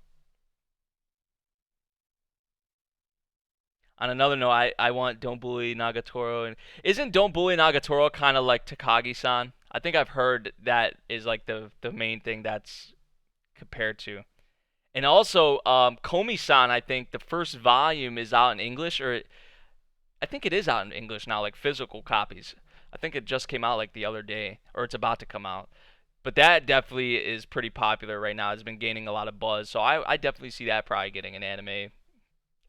on another note, I want Don't Bully Nagatoro, and isn't Don't Bully Nagatoro kind of like Takagi-san? I think I've heard that is like the main thing that's compared to. And also, Komi-san, I think the first volume is out in English, or I think it is out in English now, like physical copies. I think it just came out like the other day, or it's about to come out. But that definitely is pretty popular right now. It's been gaining a lot of buzz, so I definitely see that probably getting an anime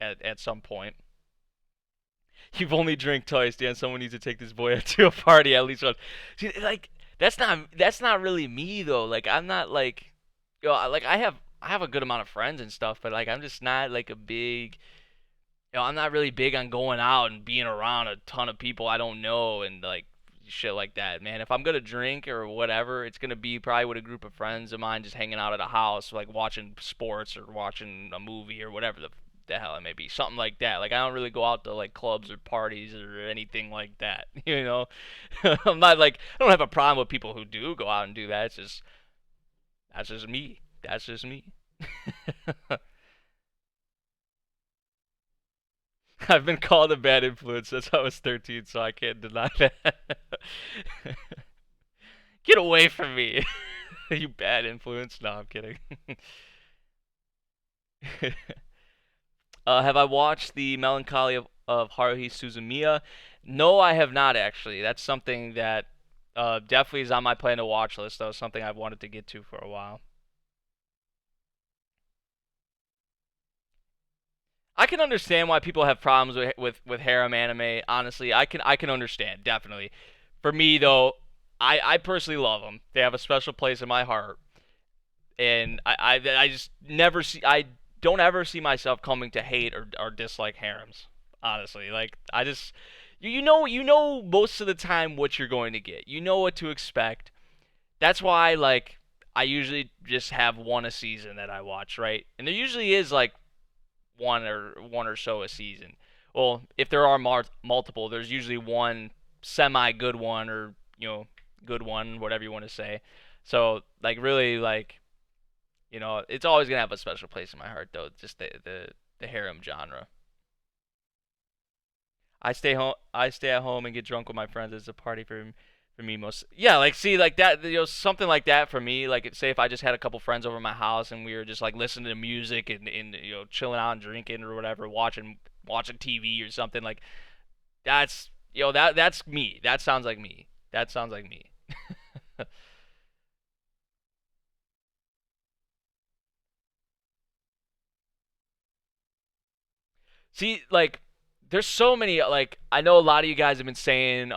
at some point. You've only drank twice, Dan. Someone needs to take this boy to a party at least once. See, like that's not really me though. Like I'm not like, like I have a good amount of friends and stuff, but like I'm just not like a big, I'm not really big on going out and being around a ton of people I don't know and like shit like that, man. If I'm gonna drink or whatever, it's gonna be probably with a group of friends of mine just hanging out at a house, like watching sports or watching a movie or whatever the hell it may be, something like that. Like I don't really go out to like clubs or parties or anything like that, you know. I'm not like I don't have a problem with people who do go out and do that. It's just that's just me. That's just me. I've been called a bad influence since I was 13, so I can't deny that. Get away from me, you bad influence. No, I'm kidding. Have I watched the Melancholy of Haruhi Suzumiya? No, I have not actually. That's something that definitely is on my plan to watch list, though. Something I've wanted to get to for a while. I can understand why people have problems with harem anime. Honestly, I can understand definitely. For me though, I personally love them. They have a special place in my heart, and I just never see I don't ever see myself coming to hate or dislike harems. Honestly, like I just you know most of the time what you're going to get. You know what to expect. That's why like I usually just have one a season that I watch, right? And there usually is like one or so a season. Well, if there are multiple, there's usually one semi good one or good one, whatever you want to say. So like really like it's always gonna have a special place in my heart though. Just the harem genre. I stay at home and get drunk with my friends. It's a party for me most. Yeah, like see like that something like that for me. Like say if I just had a couple friends over my house and we were just like listening to music and chilling out and drinking or whatever, watching TV or something like that's that's me. That sounds like me. That sounds like me. See, like, there's so many. Like, I know a lot of you guys have been saying,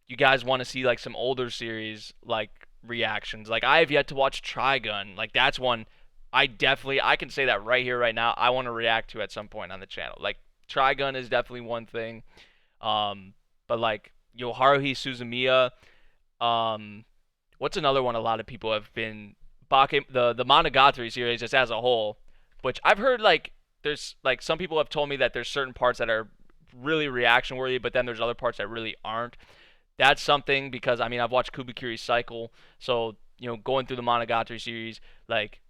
you guys want to see like some older series like reactions. Like, I have yet to watch Trigun. Like, that's one I can say that right here, right now. I want to react to at some point on the channel. Like, Trigun is definitely one thing. But like, Haruhi Suzumiya. Um, what's another one? A lot of people have been the Monogatari series just as a whole, which I've heard like there's like some people have told me that there's certain parts that are really reaction worthy, but then there's other parts that really aren't. That's something because I mean I've watched Kubikiri Cycle, so going through the Monogatari series, like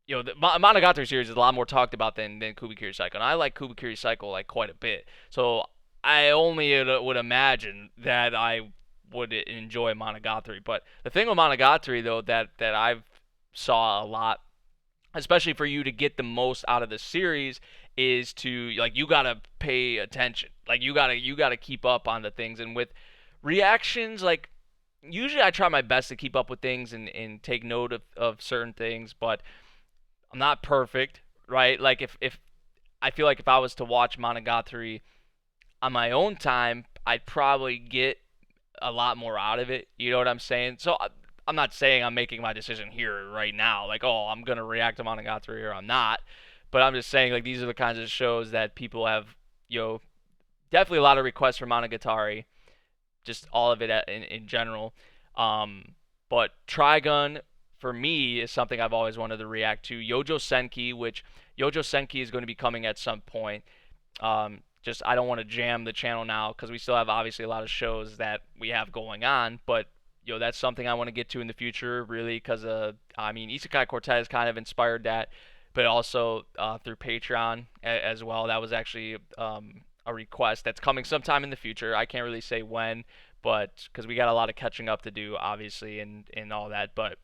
the Monogatari series is a lot more talked about than Kubikiri Cycle, and I like Kubikiri Cycle like quite a bit. So I only would imagine that I would enjoy Monogatari. But the thing with Monogatari though that I've saw a lot, especially for you to get the most out of the series, is to like you gotta pay attention. Like you gotta keep up on the things, and with reactions like usually I try my best to keep up with things and take note of certain things, but I'm not perfect, right? Like if I feel like if I was to watch Monogatari on my own time, I'd probably get a lot more out of it. You know what I'm saying? So I'm not saying I'm making my decision here right now, like, oh, I'm gonna react to Monogatari or I'm not. But I'm just saying, like, these are the kinds of shows that people have, you know, definitely a lot of requests for Monogatari, just all of it in general. Um, but Trigun for me is something I've always wanted to react to. Yojo Senki, which Yojo Senki is going to be coming at some point. Just I don't want to jam the channel now because we still have obviously a lot of shows that we have going on, but that's something I want to get to in the future, really, because I mean, Isekai Cortez kind of inspired that, but also through Patreon as well. That was actually a request that's coming sometime in the future. I can't really say when, but because we got a lot of catching up to do, obviously, and all that. But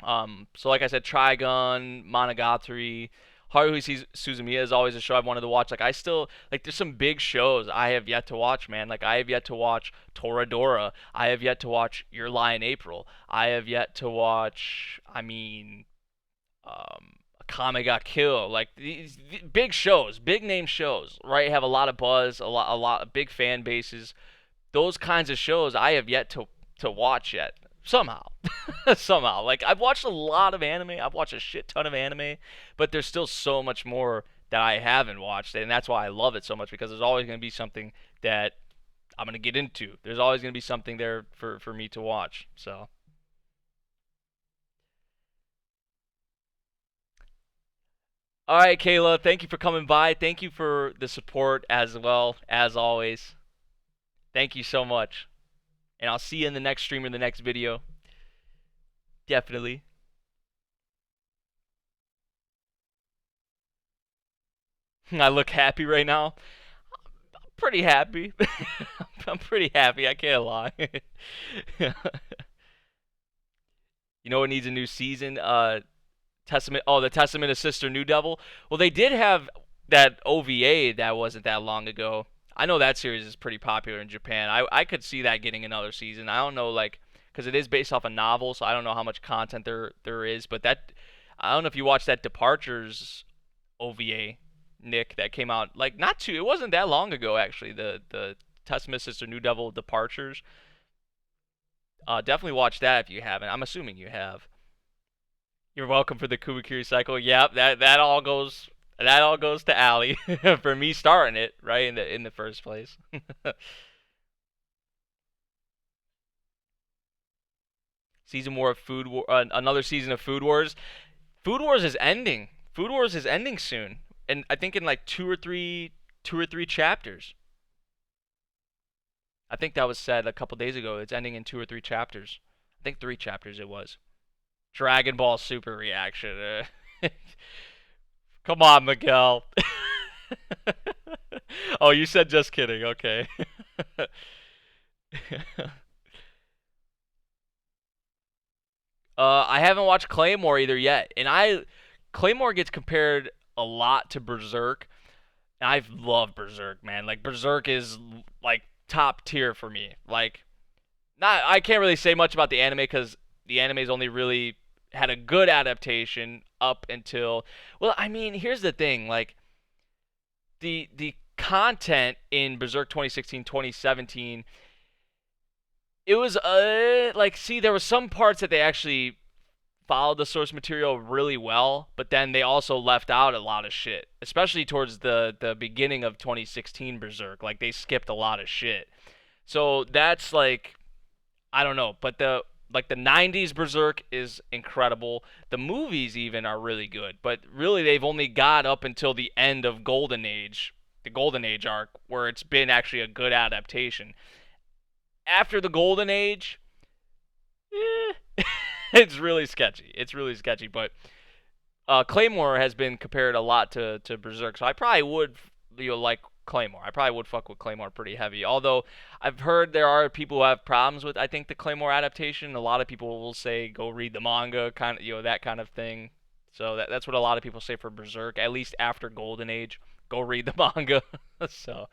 so like I said, Trigun, Monogatari, Haruhi Suzumiya is always a show I've wanted to watch. Like I still like there's some big shows I have yet to watch, man. Like I have yet to watch Toradora. I have yet to watch Your Lie in April. I have yet to watch Akame Got Killed. Like these big shows, big name shows, right? Have a lot of buzz, a lot of big fan bases. Those kinds of shows I have yet to watch yet. Somehow. Somehow. Like I've watched a lot of anime. I've watched a shit ton of anime, but there's still so much more that I haven't watched, and that's why I love it so much because there's always going to be something that I'm going to get into. There's always going to be something there for me to watch. So, all right, Kayla, thank you for coming by. Thank you for the support as well as always. Thank you so much. And I'll see you in the next stream or the next video. Definitely. I look happy right now. Pretty happy. I'm pretty happy. I can't lie. You know what needs a new season? Testament. Oh, the Testament of Sister New Devil. Well, they did have that OVA that wasn't that long ago. I know that series is pretty popular in Japan. I could see that getting another season. I don't know, like, because it is based off a novel, so I don't know how much content there is. But that, I don't know if you watched that Departures OVA, Nick, that came out like not too. It wasn't that long ago actually. The Testament Sister New Devil Departures. Definitely watch that if you haven't. I'm assuming you have. You're welcome for the Kubikiri cycle. Yep, that all goes to Allie for me starting it right in the first place. Season more of Food War, another season of Food Wars. Food Wars is ending. Food Wars is ending soon, and I think in like two or three chapters. I think that was said a couple days ago. It's ending in 2 or 3 chapters. I think 3 chapters it was. Dragon Ball Super reaction. Come on, Miguel. Oh, you said just kidding. Okay. I haven't watched Claymore either yet, and Claymore gets compared a lot to Berserk. And I love Berserk, man. Like Berserk is like top tier for me. Like not I can't really say much about the anime because the anime's only really had a good adaptation up until well, I mean, here's the thing, like the content in Berserk 2016, 2017, it was like see there were some parts that they actually followed the source material really well, but then they also left out a lot of shit, especially towards the beginning of 2016 Berserk. Like they skipped a lot of shit. So that's like I don't know, but the 90s Berserk is incredible. The movies even are really good, but really they've only got up until the end of Golden Age, the Golden Age arc, where it's been actually a good adaptation. After the Golden Age, it's really sketchy. It's really sketchy, but Claymore has been compared a lot to Berserk, so I probably would like Claymore. I probably would fuck with Claymore pretty heavy. Although I've heard there are people who have problems with I think the Claymore adaptation. A lot of people will say go read the manga, kind of that kind of thing. So that's what a lot of people say for Berserk. At least after Golden Age, go read the manga. So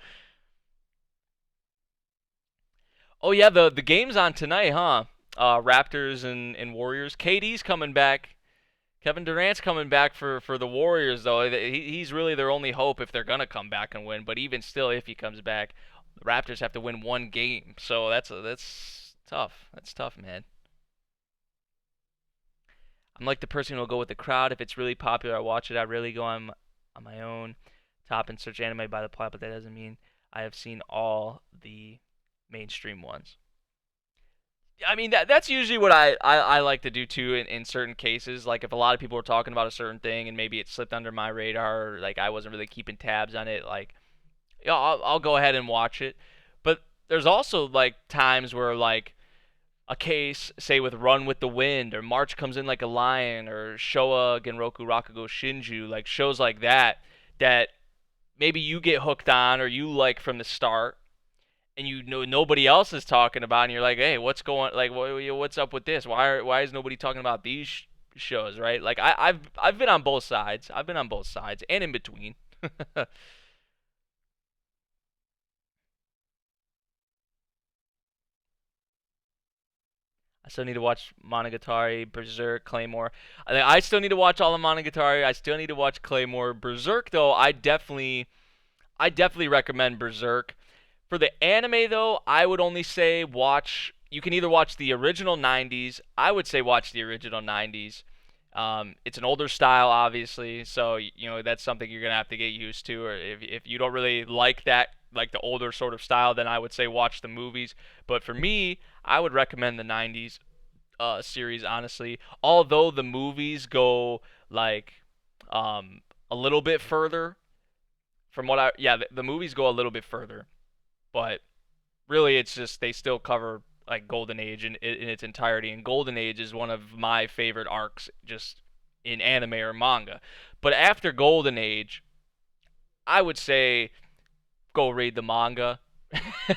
Oh yeah, the game's on tonight, huh? Raptors and Warriors. KD's coming back. Kevin Durant's coming back for the Warriors though. He's really their only hope if they're gonna come back and win. But even still, if he comes back, the Raptors have to win one game. So that's tough. That's tough, man. I'm like the person who'll go with the crowd. If it's really popular, I watch it. I really go on my own top and search anime by the plot, but that doesn't mean I have seen all the mainstream ones. I mean that's usually what I like to do too in certain cases. Like if a lot of people are talking about a certain thing and maybe it slipped under my radar, or like I wasn't really keeping tabs on it, like yeah, I'll go ahead and watch it. But there's also like times where like a case, say with Run with the Wind or March Comes in Like a Lion or Showa Genroku Rakugo Shinju, like shows like that maybe you get hooked on or you like from the start and you know nobody else is talking about, and you're like, hey, what's going like what's up with this? Why is nobody talking about these shows, right? Like I've been on both sides. I've been on both sides and in between. I still need to watch Monogatari, Berserk, Claymore. I still need to watch all of Monogatari. I still need to watch Claymore. Berserk though, I definitely recommend Berserk. For the anime though, I would only say watch. You can either watch the original '90s. I would say watch the original '90s. It's an older style, obviously, so you know that's something you're gonna have to get used to. Or if you don't really like that, like the older sort of style, then I would say watch the movies. But for me, I would recommend the '90s series, honestly. Although the movies go like a little bit further from what I yeah the movies go a little bit further, but really it's just they still cover like Golden Age in its entirety, and Golden Age is one of my favorite arcs just in anime or manga. But after Golden Age, I would say go read the manga.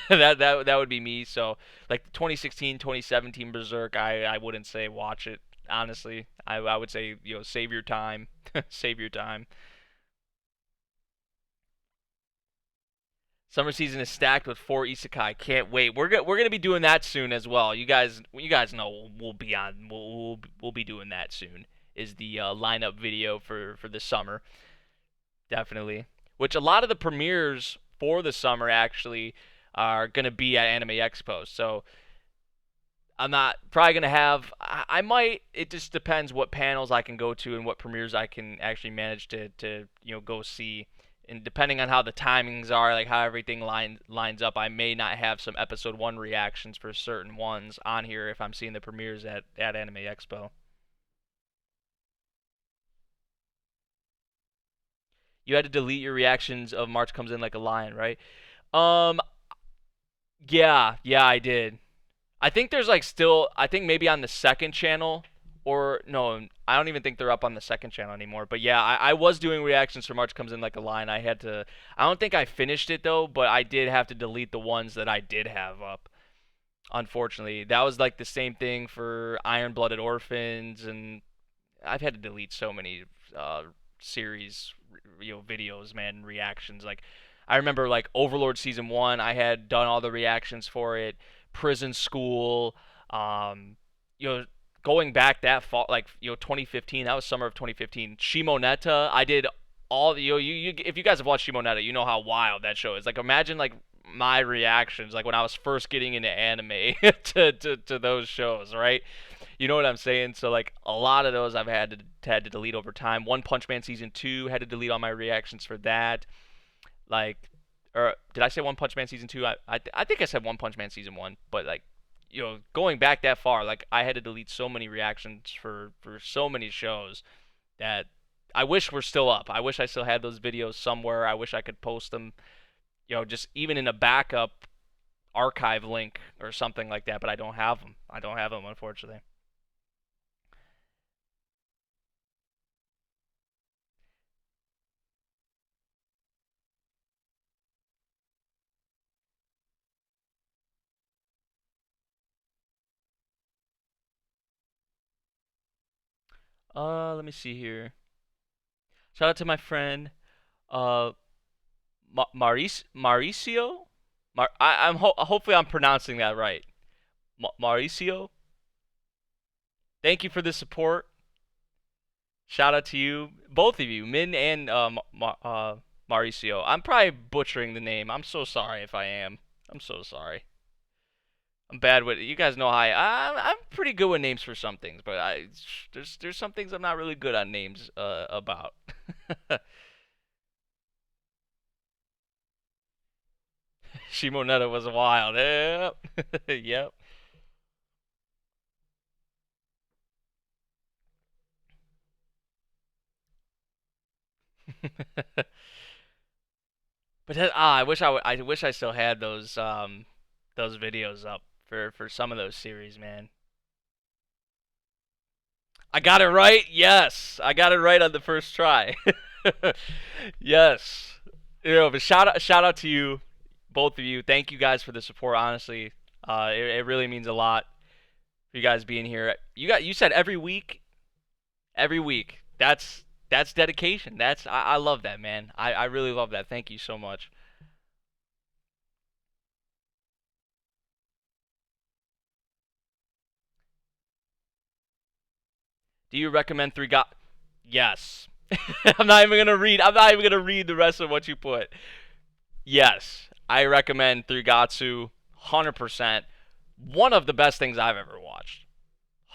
That would be me. So like 2016, 2017 Berserk, I wouldn't say watch it honestly. I would say save your time, save your time. Summer season is stacked with four isekai. Can't wait. We're gonna be doing that soon as well. You guys know we'll be on. We'll be doing that soon. Is the lineup video for the summer definitely. Which a lot of the premieres for the summer actually are gonna be at Anime Expo. So I'm not probably gonna have. I might. It just depends what panels I can go to and what premieres I can actually manage to go see. And depending on how the timings are, like how everything lines up, I may not have some episode one reactions for certain ones on here if I'm seeing the premieres at Anime Expo. You had to delete your reactions of March Comes in Like a Lion, right? Um, yeah, I did. I think there's like still, I think maybe on the second channel, or no, I don't even think they're up on the second channel anymore. But yeah, I was doing reactions for March Comes in Like a Line. I had to, I don't think I finished it though, but I did have to delete the ones that I did have up. Unfortunately, that was like the same thing for Iron Blooded Orphans, and I've had to delete so many series, videos, man, reactions. Like, I remember like Overlord season one, I had done all the reactions for it. Prison School, um, you know, going back that fall, like 2015. That was summer of 2015. Shimoneta, I did all the if you guys have watched Shimoneta, you know how wild that show is. Like, imagine like my reactions like when I was first getting into anime to those shows, right? You know what I'm saying? So like a lot of those I've had to delete over time. One Punch Man season 2 had to delete all my reactions for that. Like or did I say One Punch Man season 2? I think I said One Punch Man season 1, but like going back that far, like I had to delete so many reactions for so many shows that I wish were still up. I wish I still had those videos somewhere. I wish I could post them, just even in a backup archive link or something like that, but I don't have them. I don't have them, unfortunately. Let me see here. Shout out to my friend, uh, Mauricio. Hopefully I'm pronouncing that right. Mauricio, thank you for the support. Shout out to you, both of you, Min and Mauricio. I'm probably butchering the name. I'm so sorry if I am. I'm so sorry. I'm bad with you guys know I'm pretty good with names for some things, but there's some things I'm not really good on names about. Shimonetta was wild. Yep. Yep. But I wish I still had those videos up for some of those series, man. I got it right. Yes, I got it right on the first try. Yes. But shout out to you, both of you. Thank you guys for the support. Honestly, it really means a lot for you guys being here. You said every week, every week. That's dedication. I love that, man. I really love that. Thank you so much. Do you recommend three God? Yes. I'm not even gonna read. I'm not even gonna read the rest of what you put. Yes, I recommend Threegatsu 100%. One of the best things I've ever watched.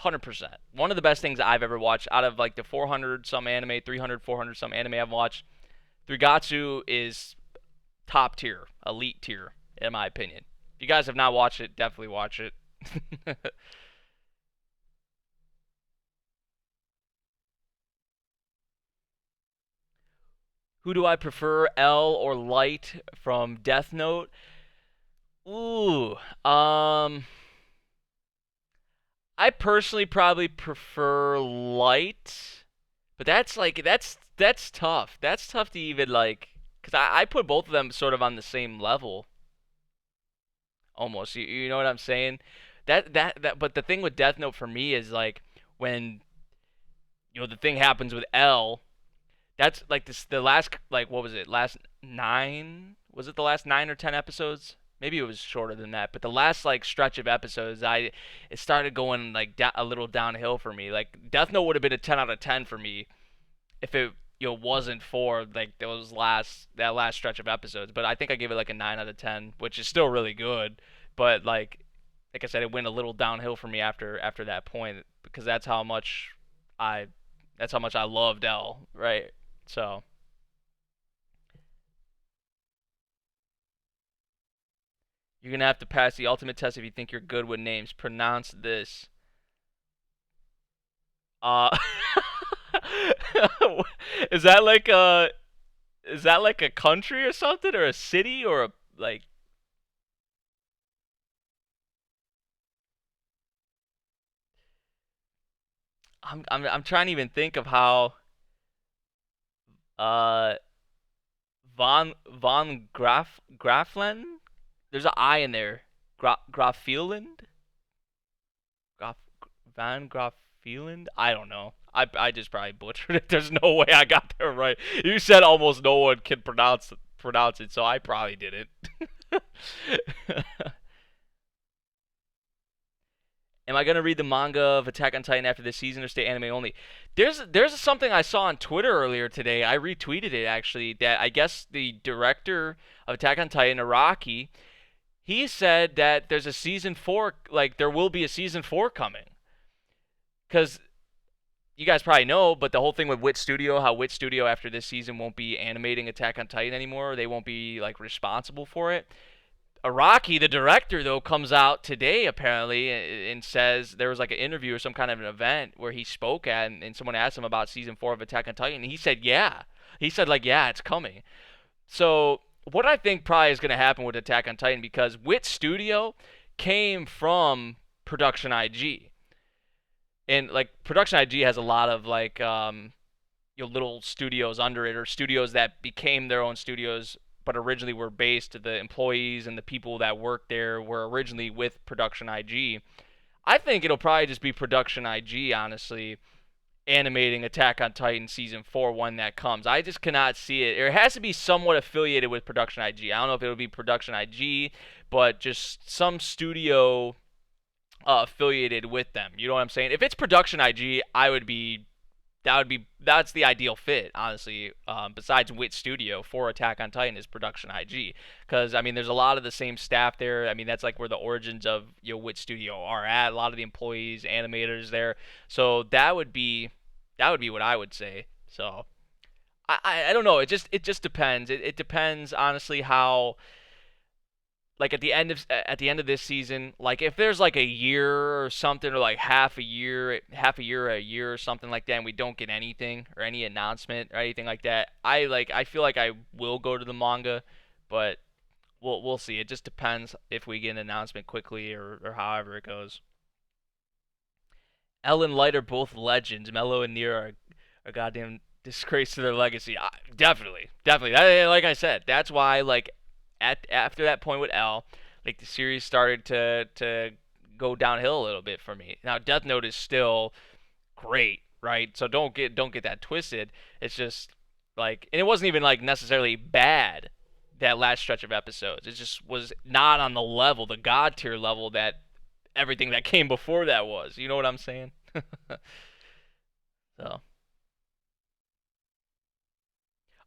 100%. One of the best things I've ever watched out of like the 400 some anime, 300, 400 some anime I've watched. Threegatsu is top tier, elite tier, in my opinion. If you guys have not watched it, definitely watch it. Who do I prefer, L or Light from Death Note? Ooh, I personally probably prefer Light, but that's tough. That's tough to even like, cause I put both of them sort of on the same level, almost. You know what I'm saying? That. But the thing with Death Note for me is like when the thing happens with L. That's like this the last like what was it? Last nine? Was it the last 9 or 10 episodes? Maybe it was shorter than that, but the last like stretch of episodes, it started going like a little downhill for me. Like Death Note would have been a 10 out of 10 for me if it wasn't for like that last stretch of episodes. But I think I gave it like a 9 out of 10, which is still really good. But like I said, it went a little downhill for me after that point because I that's how much I loved L, right? So you're gonna have to pass the ultimate test if you think you're good with names. Pronounce this. Uh, is that like a country or something or a city or a like? I'm trying to even think of how uh von Graflen. There's an I in there. Grafieland. Graf Van Grafieland. I don't know. I just probably butchered it. There's no way I got that right. You said almost no one can pronounce it, so I probably did it. Am I gonna read the manga of Attack on Titan after this season or stay anime only? There's something I saw on Twitter earlier today. I retweeted it actually. That I guess the director of Attack on Titan, Araki, he said that there's a season 4, like there will be a season 4 coming. Because you guys probably know, but the whole thing with Wit Studio, how Wit Studio after this season won't be animating Attack on Titan anymore. They won't be like responsible for it. Araki, the director, though, comes out today apparently and says there was like an interview or some kind of an event where he spoke at, and someone asked him about season 4 of Attack on Titan, and he said, "Yeah." He said like, "Yeah, it's coming." So what I think probably is going to happen with Attack on Titan because Wit Studio came from Production IG, and like Production IG has a lot of like little studios under it or studios that became their own studios but originally were based the employees and the people that worked there were originally with Production IG. I think it'll probably just be Production IG honestly animating Attack on Titan season 4 when that comes. I just cannot see it. It has to be somewhat affiliated with Production IG. I don't know if it'll be Production IG, but just some studio affiliated with them. You know what I'm saying? If it's Production IG, that's the ideal fit, honestly. Besides Wit Studio for Attack on Titan is Production IG, because I mean, there's a lot of the same staff there. I mean, that's like where the origins of Wit Studio are at. A lot of the employees, animators there. So that would be what I would say. So I don't know. It just depends. It depends honestly how, like at the end of this season, like if there's like a year or something, or like half a year or a year or something like that, and we don't get anything or any announcement or anything like that, I feel like I will go to the manga, but we'll see. It just depends if we get an announcement quickly, or however it goes. L and Light are both legends. Mello and Nier are a goddamn disgrace to their legacy. Definitely, definitely. Like I said, that's why like after that point with L, like the series started to go downhill a little bit for me. Now Death Note is still great, right? So don't get that twisted. It's just like, and it wasn't even like necessarily bad, that last stretch of episodes. It just was not on the level, the god tier level that everything that came before that was. You know what I'm saying? So,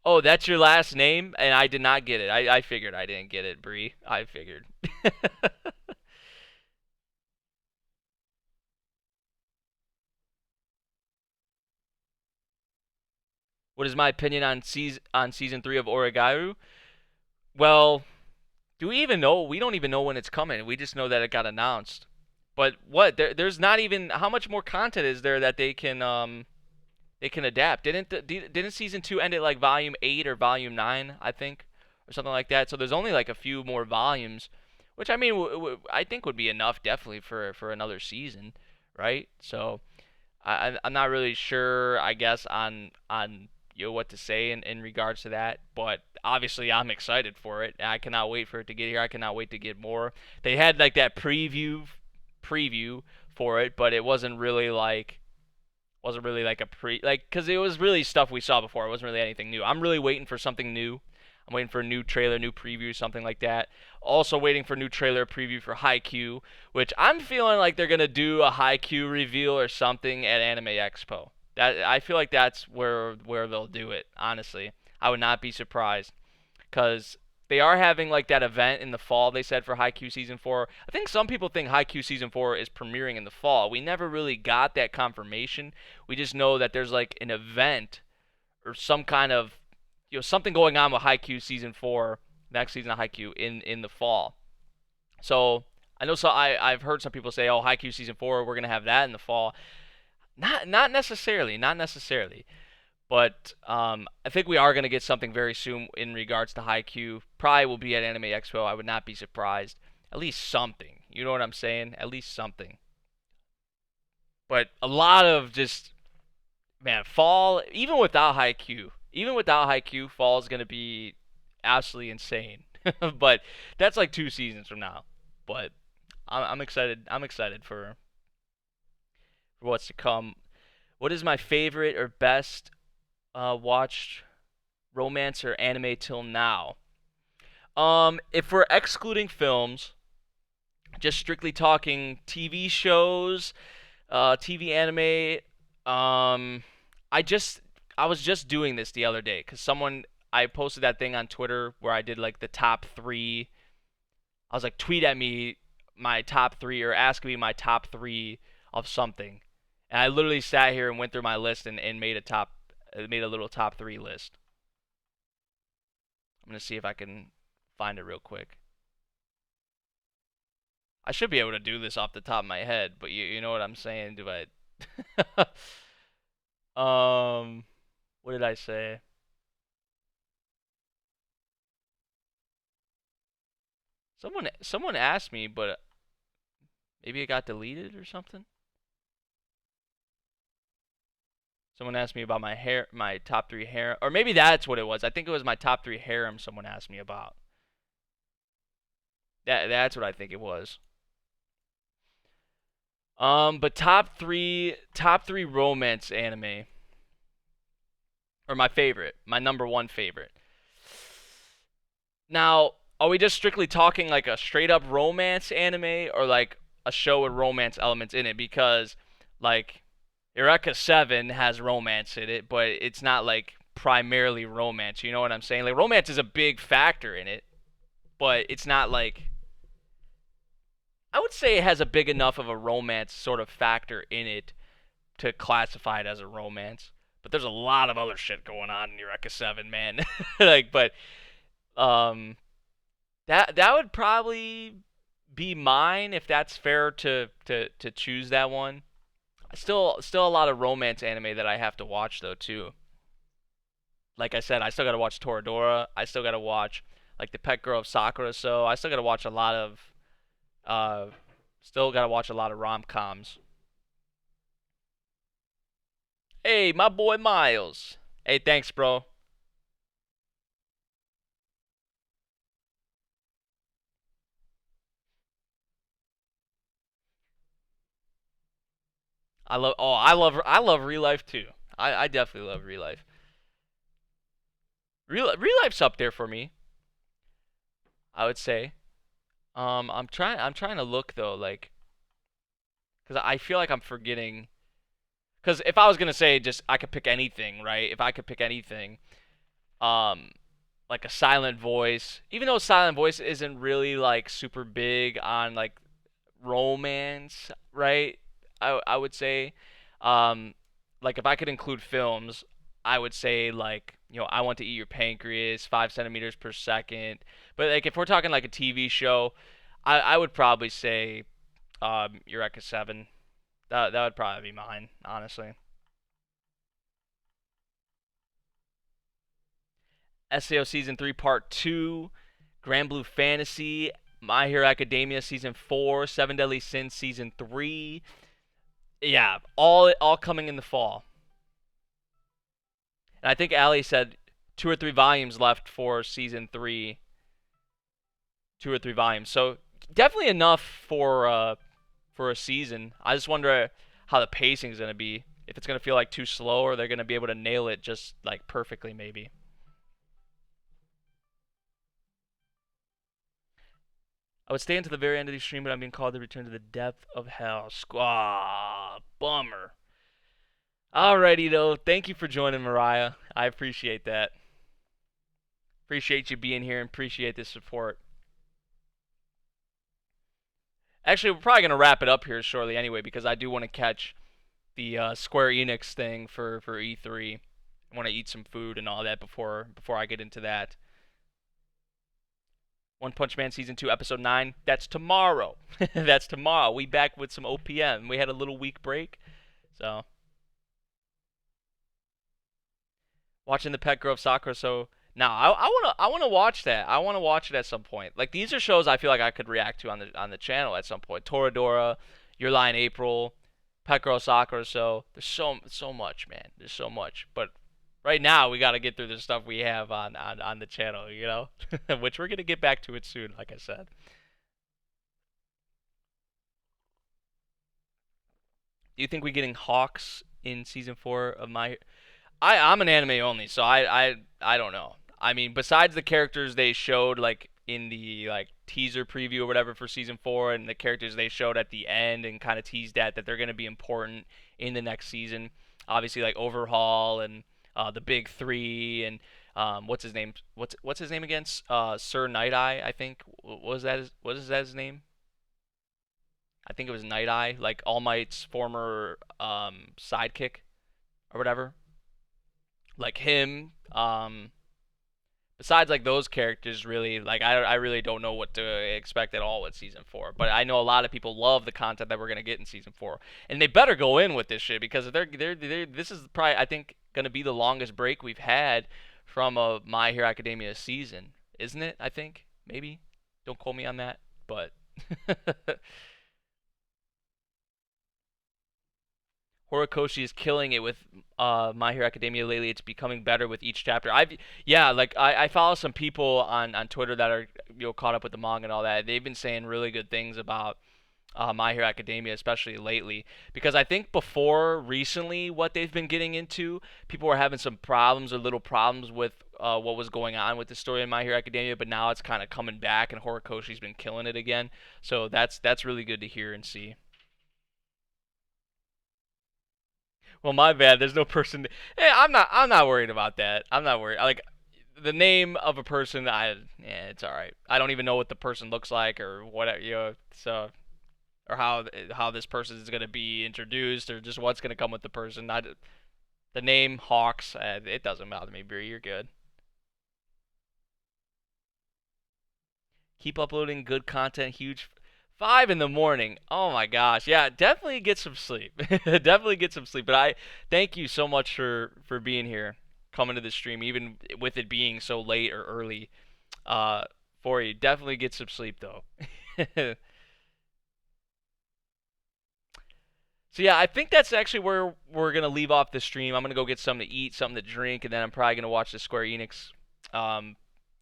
oh, that's your last name, and I did not get it. I figured I didn't get it, Bree. I figured. What is my opinion on season 3 of Origairu? Well, do we even know? We don't even know when it's coming. We just know that it got announced. But what? There's not even, how much more content is there that they can adapt? Didn't season 2 end at like volume 8 or volume 9, I think, or something like that? So there's only like a few more volumes, which I mean, I think would be enough definitely for another season, right? So I'm not really sure, I guess, on what to say in regards to that, but obviously I'm excited for it. I cannot wait for it to get here. I cannot wait to get more. They had like that preview for it, but it wasn't really like a because it was really stuff we saw before. It wasn't really anything new. I'm really waiting for something new. I'm waiting for a new trailer, new preview, something like that. Also waiting for a new trailer preview for Haikyuu, which I'm feeling like they're gonna do a Haikyuu reveal or something at Anime Expo. That, I feel like that's where they'll do it. Honestly, I would not be surprised, because they are having like that event in the fall. They said for Haikyuu season 4. I think some people think Haikyuu season 4 is premiering in the fall. We never really got that confirmation. We just know that there's like an event or some kind of, something going on with Haikyuu season 4, next season of Haikyuu in the fall. So I know, so I've heard some people say, oh, Haikyuu season 4, we're gonna have that in the fall. Not necessarily, not necessarily. But I think we are going to get something very soon in regards to Haikyuu. Probably will be at Anime Expo. I would not be surprised. At least something. You know what I'm saying? At least something. But a lot of just, man, fall, even without Haikyuu, fall is going to be absolutely insane. But that's like 2 seasons from now. But I'm excited. I'm excited for what's to come. What is my favorite or best watched romance or anime till now? If we're excluding films, just strictly talking TV shows, TV anime, I just I was just doing this the other day because someone I posted that thing on Twitter where I did like the top three. I was like, tweet at me my top three, or ask me my top three of something, and I literally sat here and went through my list and made a little top three list. I'm gonna see if I can find it real quick. I should be able to do this off the top of my head, but you know what I'm saying? Do I? um, what did I say? Someone asked me, but maybe it got deleted or something. Someone asked me about my top three harem, or maybe that's what it was. I think it was my top three harem. Someone asked me about. That's what I think it was. But top three romance anime, or my favorite, my number one favorite. Now, are we just strictly talking like a straight up romance anime, or like a show with romance elements in it? Because like Eureka 7 has romance in it, but it's not like primarily romance. You know what I'm saying? Like romance is a big factor in it, but it's not like, I would say it has a big enough of a romance sort of factor in it to classify it as a romance. But there's a lot of other shit going on in Eureka 7, man. Like, but um, that would probably be mine if that's fair to choose that one. Still a lot of romance anime that I have to watch though too. Like I said, I still gotta watch Toradora. I still gotta watch like the Pet Girl of Sakura. So I still gotta watch a lot of uh, still gotta watch a lot of rom coms. Hey, my boy Miles. Hey, thanks, bro. I love real life too. I definitely love real life. Real life's up there for me, I would say. I'm trying to look though, like, because I feel like I'm forgetting. Because if I was gonna say just I could pick anything, right? If I could pick anything, um, like a silent voice, even though silent voice isn't really like super big on like romance, right? I would say, um, like if I could include films, I would say like I Want to Eat Your Pancreas, 5 centimeters per second. But like if we're talking like a TV show, I would probably say Eureka 7. That would probably be mine, honestly. SAO season 3 part 2, Grand Blue Fantasy, My Hero Academia season 4, Seven Deadly Sins season 3. Yeah, all coming in the fall. And I think Ali said 2 or 3 volumes left for season 3, 2 or 3 volumes. So definitely enough for a season. I just wonder how the pacing is going to be. If it's going to feel like too slow, or they're going to be able to nail it just like perfectly, maybe. I would stay until the very end of the stream, but I'm being called to return to the depth of hell. Squaw, bummer. Alrighty though, thank you for joining, Mariah. I appreciate that. Appreciate you being here and appreciate the support. Actually, we're probably gonna wrap it up here shortly anyway, because I do want to catch the Square Enix thing for E3. I want to eat some food and all that before I get into that. One Punch Man season 2 episode 9. That's tomorrow. That's tomorrow. We back with some OPM. We had a little week break, so watching the Pet Girl of Sakura. So now I wanna watch that. I wanna watch it at some point. Like these are shows I feel like I could react to on the channel at some point. Toradora, Your Lie in April, Pet Girl Sakura. So there's so much, man. There's so much. But right now we gotta get through the stuff we have on the channel, which we're gonna get back to it soon. Like I said. Do you think we're getting Hawks in season 4 of my? I'm an anime only, so I don't know. I mean, besides the characters they showed like in the like teaser preview or whatever for season 4, and the characters they showed at the end and kind of teased that they're going to be important in the next season. Obviously, like Overhaul and the Big Three and what's his name? What's his name again? Sir Night Eye, I think. What is that his name? I think it was Night Eye, like All Might's former sidekick or whatever. Like him. Besides like those characters, really, like I really don't know what to expect at all with season 4. But I know a lot of people love the content that we're gonna get in season 4, and they better go in with this shit, because they're this is probably, I think, gonna be the longest break we've had from a My Hero Academia season, isn't it? I think maybe. Don't quote me on that, but Horikoshi is killing it with My Hero Academia lately. It's becoming better with each chapter. Yeah, like I follow some people on Twitter that are caught up with the manga and all that. They've been saying really good things about My Hero Academia, especially lately, because I think before recently, what they've been getting into, people were having some problems or little problems with what was going on with the story in My Hero Academia, but now it's kind of coming back, and Horikoshi's been killing it again. So that's really good to hear and see. Well, my bad. There's no person. Hey, I'm not worried about that. I'm not worried. Like the name of a person, yeah, it's all right. I don't even know what the person looks like or what so or how this person is gonna be introduced or just what's gonna come with the person. The name Hawks, it doesn't bother me, Bree. You're good. Keep uploading good content. Huge. 5 in the morning. Oh my gosh. Yeah, definitely get some sleep. Definitely get some sleep. But I thank you so much for being here, coming to the stream, even with it being so late or early. Uh, for you. Definitely get some sleep though. So yeah, I think that's actually where we're gonna leave off the stream. I'm gonna go get something to eat, something to drink, and then I'm probably gonna watch the Square Enix um,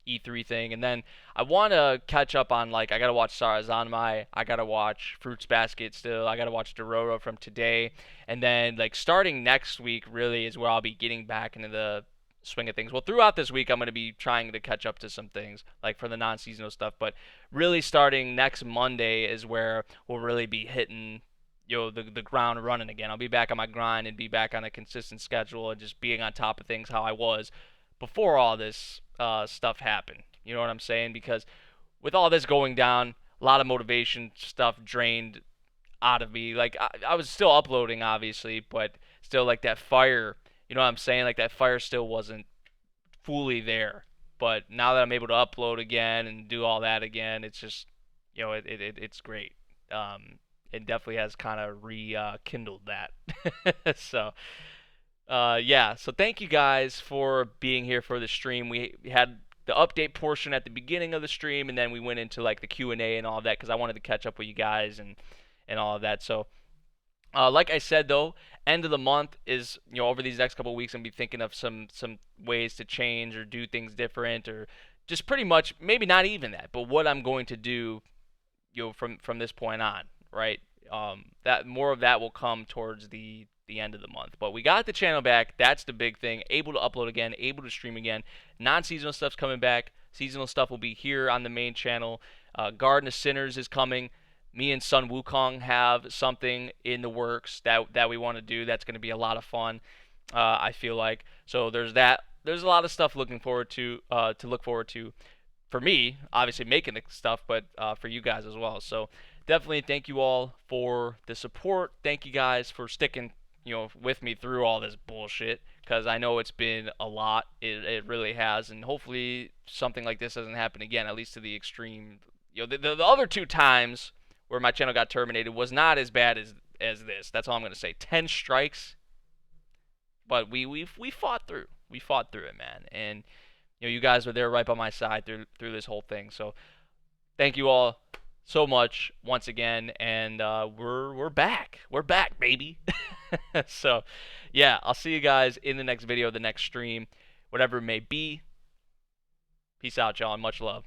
E3 thing, and then I want to catch up on like I gotta watch Sarazanmai, I gotta watch Fruits Basket still, I gotta watch Dororo from today, and then like starting next week really is where I'll be getting back into the swing of things. Well, throughout this week I'm gonna be trying to catch up to some things like for the non-seasonal stuff, but really starting next Monday is where we'll really be hitting the ground running again. I'll be back on my grind and be back on a consistent schedule and just being on top of things how I was before all this stuff happened. You know what I'm saying? Because with all this going down, a lot of motivation stuff drained out of me. Like I was still uploading, obviously, but still like that fire. You know what I'm saying? Like that fire still wasn't fully there. But now that I'm able to upload again and do all that again, it's just it's great. It definitely has kind of rekindled that. So yeah, so thank you guys for being here for the stream. We had the update portion at the beginning of the stream, and then we went into like the Q&A and all of that because I wanted to catch up with you guys and all of that. So like I said though, end of the month is over these next couple of weeks, I'm gonna be thinking of some ways to change or do things different or just pretty much maybe not even that, but what I'm going to do from this point on, right? That more of that will come towards the end of the month. But we got the channel back. That's the big thing. Able to upload again, able to stream again. Non-seasonal stuff's coming back. Seasonal stuff will be here on the main channel. Garden of Sinners is coming. Me and Sun Wukong have something in the works that we want to do. That's going to be a lot of fun. I feel like so. There's that. There's a lot of stuff to look forward to for me, obviously making the stuff, but for you guys as well. So definitely thank you all for the support. Thank you guys for sticking, with me through all this bullshit because I know it's been a lot. It really has, and hopefully something like this doesn't happen again, at least to the extreme. The other two times where my channel got terminated was not as bad as this. That's all I'm gonna say. 10 strikes, but we fought through. We fought through it, man, and you guys were there right by my side through this whole thing. So thank you all so much once again, and we're back. We're back, baby. So yeah, I'll see you guys in the next video, the next stream, whatever it may be. Peace out, y'all, and much love.